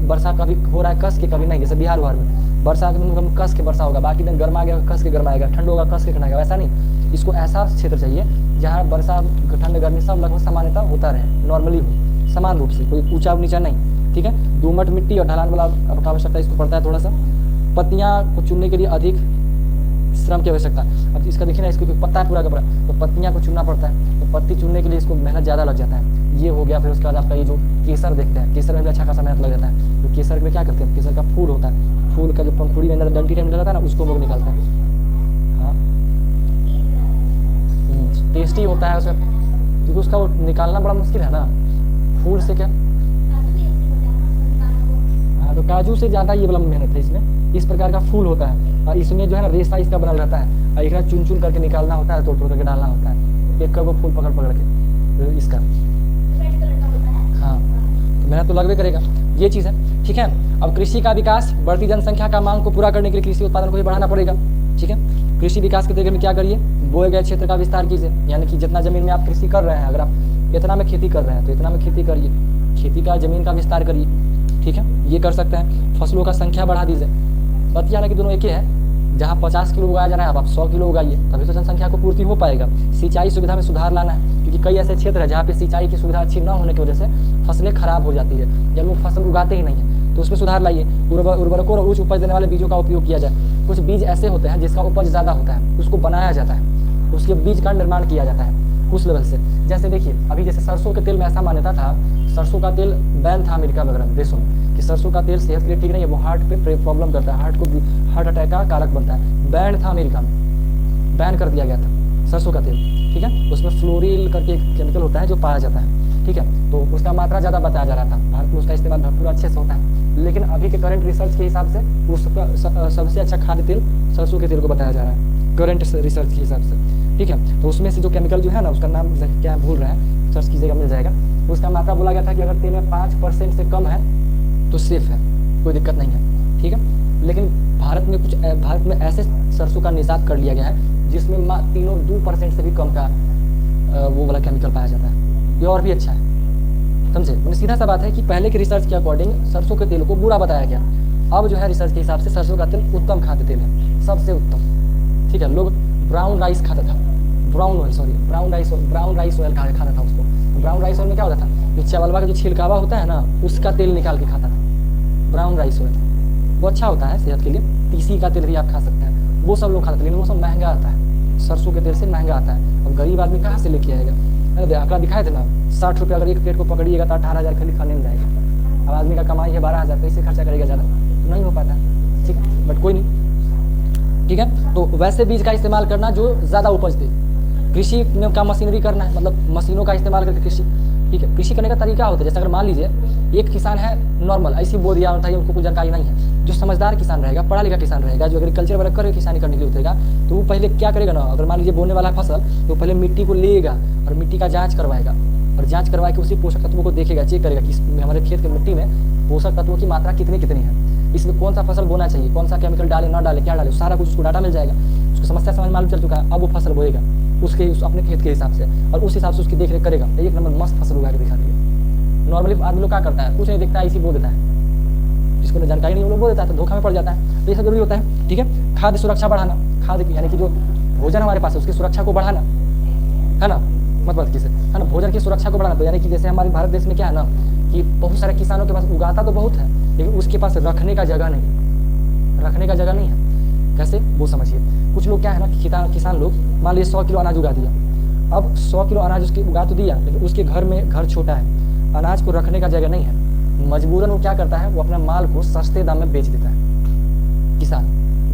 वर्षा कभी हो रहा है कस के, कभी नहीं, जैसे बिहार भर में वर्षा कस के वर्षा होगा, बाकी दिन गर्मा गया कस के गर्माएगा, ठंड होगा कस के ठंडाएगा, वैसा नहीं। इसको ऐसा क्षेत्र चाहिए जहाँ वर्षा ठंड गर्मी सब लगभग समानता होता रहे, नॉर्मली हो, समान रूप से, कोई ऊंचा नीचा नहीं, ठीक है। दोमट मिट्टी और ढलान वाला आवश्यकता इसको पड़ता है थोड़ा सा। पत्तियाँ को चुनने के लिए अधिक श्रम की आवश्यकता। अब इसका देखिए ना, इसको पत्ता है पूरा का पूरा, तो पत्तियाँ को चुनना पड़ता है, तो पत्ती चुनने के लिए इसको मेहनत ज़्यादा लग जाता है। ये हो गया। फिर उसके बाद आपका ये जो केसर देखते हैं, केसर में भी अच्छा खासा मेहनत लग जाता है। तो केसर में क्या करते हैं, केसर का फूल होता है, फूल का जो पंखुड़ी में अंदर डंटी टाइम रहता है ना, उसको लोग निकालते हैं। हाँ, टेस्टी होता है उसमें, क्योंकि उसका वो निकालना बड़ा मुश्किल है ना, फूल से क्या। हाँ, तो काजू से ज़्यादा ये वाला मेहनत है इसमें। इस प्रकार का फूल होता है, और इसमें जो है ना रेशा इसका बनल रहता है, और एक चुन चुन करके निकालना होता है, तोड़ तोड़ करके डालना होता है, एक को फूल पकड़ पकड़ के इसका। हाँ, तो मेहनत तो लगभग करेगा, ये चीज़ है, ठीक है। अब कृषि का विकास, बढ़ती जनसंख्या का मांग को पूरा करने के लिए कृषि उत्पादन को भी बढ़ाना पड़ेगा, ठीक है। कृषि विकास के तरीके में क्या करिए, बोए गए क्षेत्र का विस्तार कीजिए, यानी कि जितना जमीन में आप कृषि कर रहे हैं, अगर आप इतना में खेती कर रहे हैं तो इतना में खेती करिए, खेती का जमीन का विस्तार करिए, ठीक है, ये कर सकते हैं। फसलों का संख्या बढ़ा दीजिए। बात हालांकि दोनों एक ही है, जहाँ 50 किलो उगाया जा रहा है, अब आप 100 किलो उगाइए, तभी तो जनसंख्या को पूर्ति हो पाएगा। सिंचाई सुविधा में सुधार लाना है, क्योंकि कई ऐसे क्षेत्र है जहाँ पे सिंचाई की सुविधा अच्छी न होने की वजह से फसलें खराब हो जाती है, या लोग फसल उगाते ही नहीं है, तो उसमें सुधार लाइए। उर्वरकों और उच्च उपज देने वाले बीजों का उपयोग किया जाए। कुछ बीज ऐसे होते हैं जिसका उपज ज़्यादा होता है, उसको बनाया जाता है, उसके बीज का निर्माण किया जाता है उस लेवल से। जैसे देखिए, अभी जैसे सरसों के तेल में ऐसा मान्यता था, सरसों का तेल बैन था अमेरिका वगैरह देशों में, कि सरसों का तेल सेहत के लिए ठीक नहीं है, वो हार्ट पे प्रॉब्लम करता है, हार्ट अटैक का कारक बनता है। बैन था अमेरिका में, बैन कर दिया गया था सरसों का तेल, ठीक है। उसमें फ्लोरिल करके एक केमिकल होता है जो पाया जाता है, ठीक है, तो उसका मात्रा ज़्यादा बताया जा रहा था। भारत में उसका इस्तेमाल पूरा अच्छे से होता है, लेकिन अभी के करंट रिसर्च के हिसाब से उसका सबसे अच्छा खाद्य तेल सरसों के तेल को बताया जा रहा है, करंट रिसर्च के हिसाब से। ठीक है। तो उसमें से जो केमिकल जो है ना, उसका नाम क्या भूल रहा है, सर्च कीजिएगा मिल जाएगा। उसका मात्रा बोला गया था कि अगर तेल में 5% से कम है तो सेफ है, कोई दिक्कत नहीं है, ठीक है। लेकिन भारत में ऐसे सरसों का निजात कर लिया गया है जिसमें 2% से भी कम का वो वाला केमिकल पाया जाता है। ये और भी अच्छा है, समझे। मैंने सीधा सा बात है कि पहले के रिसर्च के अकॉर्डिंग सरसों के तेल को बुरा बताया गया, अब जो है रिसर्च के हिसाब से सरसों का तेल उत्तम खाद्य तेल है, सबसे उत्तम, ठीक है। लोग ब्राउन राइस खाता था, ब्राउन राइस ऑयल खाता था उसको। ब्राउन राइस ऑयल में क्या होता था, जो चावलवा का जो छिलकावा होता है ना, उसका तेल निकाल के खाता था ब्राउन राइस ऑयल। वो अच्छा होता है सेहत के लिए। तीसी का तेल भी आप खा सकते हैं, वो सब लोग खाते हैं, लेकिन वो सब महंगा आता है, सरसों के तेल से महंगा आता है। अब गरीब आदमी कहाँ से लेके आएगा। मैंने आंकड़ा दिखाए थे ना, 60 रुपये अगर एक प्लेट को पकड़िएगा तो 18,000 खाली खाने में जाएगा। अब आदमी का कमाई है 12,000, कैसे खर्चा करेगा ज़्यादा, तो नहीं हो पाता, ठीक, बट कोई नहीं, ठीक है। तो वैसे बीज का इस्तेमाल करना जो ज़्यादा उपज दे। कृषि में का मशीनरी करना है, मतलब मशीनों का इस्तेमाल करके कृषि, ठीक है। कृषि करने का तरीका होता है, जैसे अगर मान लीजिए एक किसान है नॉर्मल, ऐसी बो दिया होता है, उनको कुछ जानकारी नहीं है। जो समझदार किसान रहेगा, पढ़ा लिखा किसान रहेगा, जो एग्रीकल्चर वगैरह कर किसानी करने के लिए उतरेगा, तो वो पहले क्या करेगा ना, अगर मान लीजिए बोने वाला फसल, तो पहले मिट्टी को लेगा और मिट्टी का जाँच करवाएगा, और जाँच करवा के उसी पोषक तत्वों को देखेगा, चेक करेगा कि हमारे खेत के मिट्टी में पोषक तत्वों की मात्रा कितनी है, इसमें कौन सा फसल बोना चाहिए, कौन सा केमिकल डाले ना डाले, क्या डाले, सारा कुछ उसको डाटा मिल जाएगा। उसको समस्या समझ मालूम चल चुका है, अब वो फसल बोएगा अपने खेत के हिसाब से, और उस हिसाब से उसकी देख रेख करेगा, एक नंबर मस्त फसल उगा के दिखा देगा। नॉर्मली आदमी लोग क्या करता है, कुछ नहीं दिखता है, इसी बो देता है, जिसको जानकारी नहीं वो लोग बो देता है, तो धोखा में पड़ जाता है। तो ये सब जरूरी होता है, ठीक है। खाद्य सुरक्षा बढ़ाना, खाद्य यानी कि जो भोजन हमारे पास है उसकी सुरक्षा को बढ़ाना, है ना, मतलब किसे, है ना, भोजन की सुरक्षा को बढ़ाना। तो यानी कि जैसे हमारे भारत देश में क्या है ना, कि बहुत सारे किसानों के पास उगाता तो बहुत है, लेकिन उसके पास रखने का जगह नहीं है। कैसे, वो समझिए। कुछ लोग क्या है ना कि किसान लोग मान लीजिए 100 किलो अनाज उगा दिया, अब 100 किलो अनाज उसके उगा तो दिया, लेकिन उसके घर छोटा है, अनाज को रखने का जगह नहीं है, मजबूरन वो क्या करता है, वो अपना माल को सस्ते दाम में बेच देता है। किसान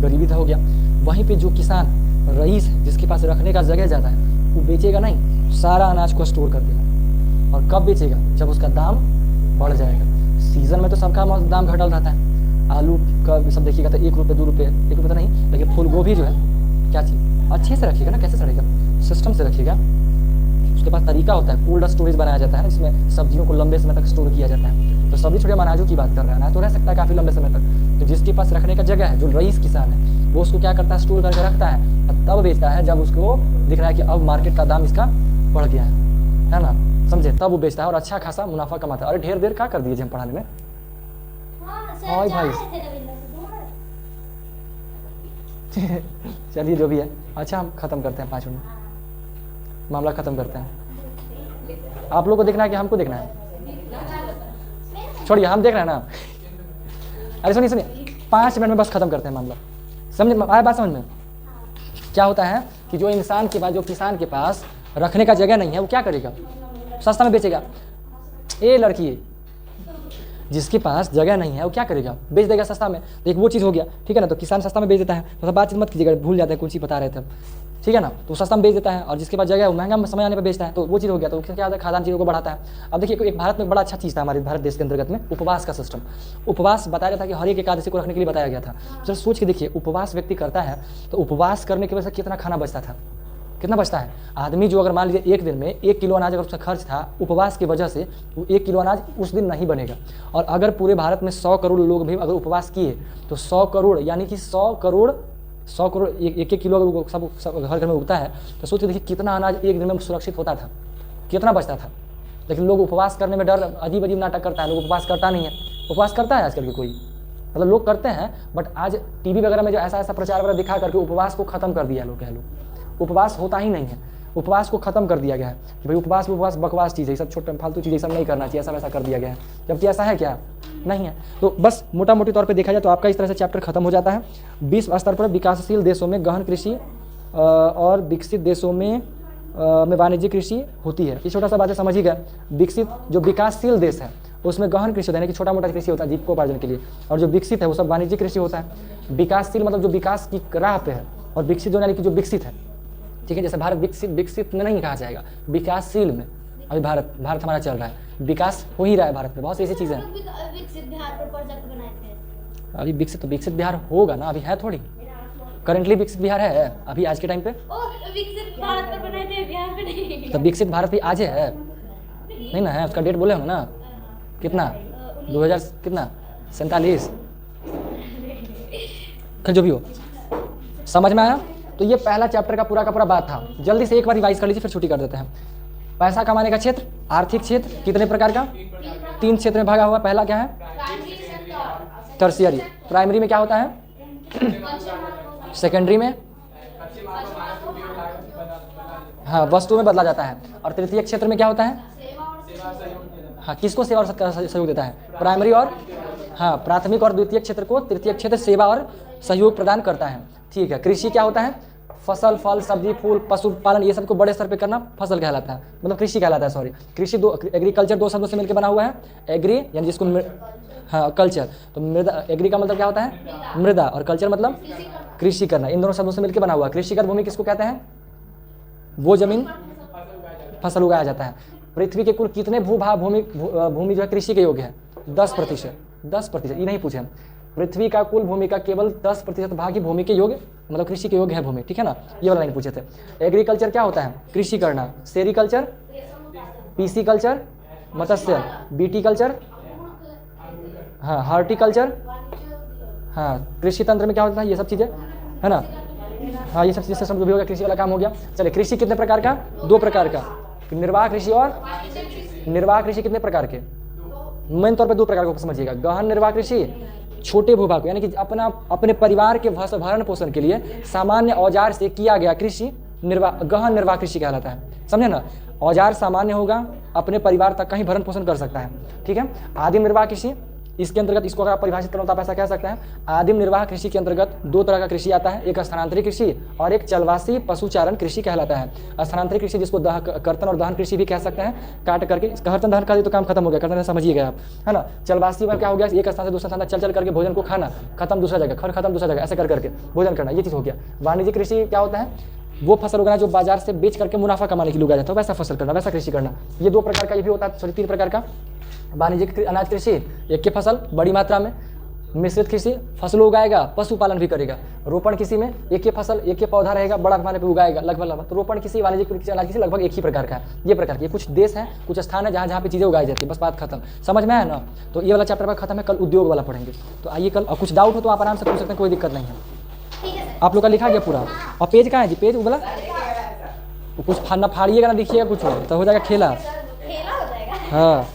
गरीबी तो हो गया। वहीं पे जो किसान रईस है, जिसके पास रखने का जगह ज़्यादा है, वो बेचेगा नहीं, सारा अनाज को स्टोर कर देगा। और कब बेचेगा, जब उसका दाम बढ़ जाएगा। सीजन में तो सबका दाम घटल रहता है, आलू का सब देखिएगा तो 1 रुपये 2 रुपये, 1 रुपये तो नहीं, लेकिन फूल गोभी जो है, क्या चीज़ अच्छे से रखिएगा ना, कैसे सड़ेगा, सिस्टम से रखिएगा। उसके पास तरीका होता है, कोल्ड स्टोरेज बनाया जाता है, इसमें सब्जियों को लंबे समय तक स्टोर किया जाता है। तो सब्जी छोटे अनाजों की बात कर रहा है ना, तो रह सकता है काफ़ी लंबे समय तक। तो जिसके पास रखने का जगह है, जो रईस किसान है, वो उसको क्या करता है, स्टोर करके रखता है, और तब बेचता है जब उसको दिख रहा है कि अब मार्केट का दाम इसका बढ़ गया है ना, समझे, तब वो बेचता है और अच्छा खासा मुनाफा कमाता है। अरे ढेर देर क्या कर दिए हम पढ़ाने में, हाँ भाई चलिए जो भी है। अच्छा हम खत्म करते हैं, 5 मिनट मामला खत्म करते हैं। आप लोग को देखना है कि हमको देखना है, छोड़िए हम देख रहे हैं ना। अरे सुनिए 5 मिनट में बस खत्म करते हैं मामला, समझे, आया बात समझ में। क्या होता है कि जो इंसान के पास, जो किसान के पास रखने का जगह नहीं है, वो क्या करेगा, सस्ता में बेचेगा। ए लड़की, जिसके पास जगह नहीं है वो क्या करेगा, बेच देगा सस्ता में। एक वो चीज़ हो गया, ठीक है ना। तो किसान सस्ता में बेच देता है, तो सब बातचीत मत कीजिएगा, भूल जाते हैं कुछ चीज़ बता रहे थे, ठीक है ना। तो सस्ता में बेच देता है, और जिसके पास जगह है वो महंगा समय आने पर बेचता है, तो वो चीज़ हो गया। तो क्या होता है, खाद्यान्न चीज़ों को बढ़ाता है। अब देखिए एक भारत में बड़ा अच्छा चीज़ था हमारे भारत देश के अंतर्गत में, उपवास का सिस्टम। उपवास बताया गया था कि हर एक एकादशी को रखने के लिए बताया गया था। चलो सोच के देखिए, उपवास व्यक्ति करता है तो उपवास करने की वजह से कितना खाना बचता था, कितना बचता है। आदमी जो अगर मान लीजिए एक दिन में 1 किलो अनाज अगर उसका खर्च था, उपवास की वजह से वो 1 किलो अनाज उस दिन नहीं बनेगा। और अगर पूरे भारत में 100 करोड़ लोग भी अगर उपवास किए, तो 100 करोड़ यानी कि 100 करोड़ 1 किलो अगर सब घर घर में उगता है, तो सोचिए देखिए कितना अनाज एक दिन में सुरक्षित होता था, कितना बचता था। लेकिन लोग उपवास करने में डर, अजीब अजीब नाटक करता है, लोग उपवास करता नहीं है। उपवास करता है आजकल के कोई, मतलब लोग करते हैं, बट आज टीवी वगैरह में जो ऐसा प्रचार वगैरह दिखा करके उपवास को खत्म कर दिया लोग, कह लो उपवास होता ही नहीं है, उपवास को खत्म कर दिया गया है कि भाई उपवास बकवास चीज़ है, सब छोटे फालतू चीज़ें सब नहीं करना चाहिए, ऐसा वैसा कर दिया गया है, जबकि ऐसा है क्या, नहीं है। तो बस मोटा मोटी तौर पे देखा जाए तो आपका इस तरह से चैप्टर खत्म हो जाता है। विश्व स्तर पर विकासशील देशों में गहन कृषि और विकसित देशों में वाणिज्यिक कृषि होती है। ये छोटा सा बात है, समझ ही गए। विकसित जो विकासशील देश है उसमें गहन कृषि होता है, यानी कि छोटा मोटा कृषि होता है जीविकोपार्जन के लिए, और जो विकसित है वो सब वाणिज्यिक कृषि होता है। विकासशील मतलब जो विकास की राह पे है, और विकसित जो यानी कि जो विकसित है, ठीक है। जैसे भारत विकसित में नहीं कहा जाएगा, विकासशील में अभी भारत हमारा चल रहा है, विकास हो ही रहा है भारत में, बहुत सी ऐसी चीज़ें हैं। विकसित बिहार पर प्रोजेक्ट बनाए थे, अभी विकसित बिहार होगा ना, अभी है थोड़ी, करेंटली विकसित बिहार है अभी आज के टाइम पे? विकसित भारत पर बनाए थे, बिहार पे नहीं। तब विकसित भारत भी आज है नहीं ना है, उसका डेट बोले हो ना कितना 2000 कितना 47 खैर जो भी हो, समझ में आया? तो ये पहला चैप्टर का पूरा बात था। जल्दी से एक बार रिवाइज कर लीजिए फिर छुट्टी कर देते हैं। पैसा कमाने का क्षेत्र, आर्थिक क्षेत्र कितने प्रकार का? 3 क्षेत्र में भागा हुआ। पहला क्या है? टर्शियरी। प्राइमरी में क्या होता है? सेकेंडरी में हाँ वस्तु में बदला जाता है। और तृतीय क्षेत्र में क्या होता है? हाँ किसको सेवा और सहयोग देता है? प्राइमरी और हाँ प्राथमिक और द्वितीय क्षेत्र को तृतीय क्षेत्र सेवा और सहयोग प्रदान करता है। ठीक है। कृषि क्या होता है? फसल, फल, सब्जी, फूल, पशुपालन, ये सबको बड़े स्तर पे करना फसल कहलाता है, मतलब कृषि कहलाता है। सॉरी, कृषि एग्रीकल्चर 2 शब्दों से मिलकर बना हुआ है। एग्री यानी जिसको हाँ कल्चर, तो मृदा, एग्री का मतलब क्या होता है? मृदा, और कल्चर मतलब कृषि करना। इन दोनों शब्दों से मिलकर बना हुआ है। कृषिगत भूमि किसको कहते हैं? वो जमीन फसल उगाया जाता है। पृथ्वी के कुल कितने भूमि जो है कृषि के योग्य है? 10%। 10%, ये नहीं पूछे। पृथ्वी का कुल भूमि का केवल 10% भाग ही भूमि के योग्य, मतलब कृषि के योग्य है भूमि। ठीक है ना, ये वाला लाइन पूछे थे। एग्रीकल्चर क्या होता है? कृषि करना। सेरिकल्चर, पीसीकल्चर, मत्स्य, बीटीकल्चर, हाँ हार्टिकल्चर, हाँ कृषि तंत्र में क्या होता है? ये सब चीज़ें है ना, हाँ ये सब चीज़ें समझ भी हो गया। कृषि वाला काम हो गया। चलिए, कृषि कितने प्रकार का? 2 प्रकार का, निर्वाह कृषि और निर्वाह कृषि। कितने प्रकार के? मेन तौर पे 2 प्रकार को समझिएगा। गहन निर्वाह कृषि, छोटे भूभाग यानी कि अपने परिवार के भरण पोषण के लिए सामान्य औजार से किया गया कृषि गहन निर्वाह कृषि कहलाता है। समझे ना, औजार सामान्य होगा, अपने परिवार तक का ही भरण पोषण कर सकता है। ठीक है। आदिम निर्वाह कृषि, इसके अंतर्गत इसको अगर आप परिभाषित करना तो आप ऐसा कह सकते हैं, आदिम निर्वाह कृषि के अंतर्गत 2 तरह का कृषि आता है, एक स्थानांतरित कृषि और एक चलवासी पशुचारण कृषि कहलाता है। स्थानांतरित कृषि जिसको कर्तन और दहन कृषि भी कह सकते हैं, काट करके कर्तन दहन कर तो काम खत्म हो गया, कर्तन समझिएगा आप, है ना। चलवासी में क्या हो गया? एक स्थान से दूसरे स्थान तक चल करके भोजन को खाना, खत्म दूसरा जगह, खत्म दूसरा जगह, ऐसे करके भोजन करना, ये चीज़ हो गया। वाणिज्यिक कृषि क्या होता है? वो फसल उगाना जो बाजार से बेच करके मुनाफा कमाने के लिए उगाया जाता है, वैसा फसल करना, वैसा कृषि करना। ये 2 प्रकार का ये भी होता है, सॉरी 3 प्रकार का। वाणिज्यिक अनाज कृषि, एक के फसल बड़ी मात्रा में। मिश्रित कृषि, फसलों उगाएगा, पशुपालन भी करेगा। रोपण कृषि में एक के फसल, एक के पौधा रहेगा, बड़ा पैमाने पे उगाएगा लगभग। तो रोपण कृषि, वाणिज्यिक कृषि, अनाज कृषि लगभग एक ही प्रकार का है। ये प्रकार के कुछ देश हैं, कुछ स्थान है जहाँ पे चीज़ें उगाई जाती है। बस बात खत्म, समझ में आया ना। तो ये वाला चैप्टर पर खत्म है, कल उद्योग वाला पढ़ेंगे। तो आइए कल, और कुछ डाउट हो तो आप आराम से पूछ सकते हैं, कोई दिक्कत नहीं है। आप लोग का लिखा गया पूरा? और पेज कहाँ है जी? पेज बोला कुछ ना फाड़िएगा ना, दिखिएगा कुछ हो तो हो जाएगा खेला। खेला हो जाएगा। हाँ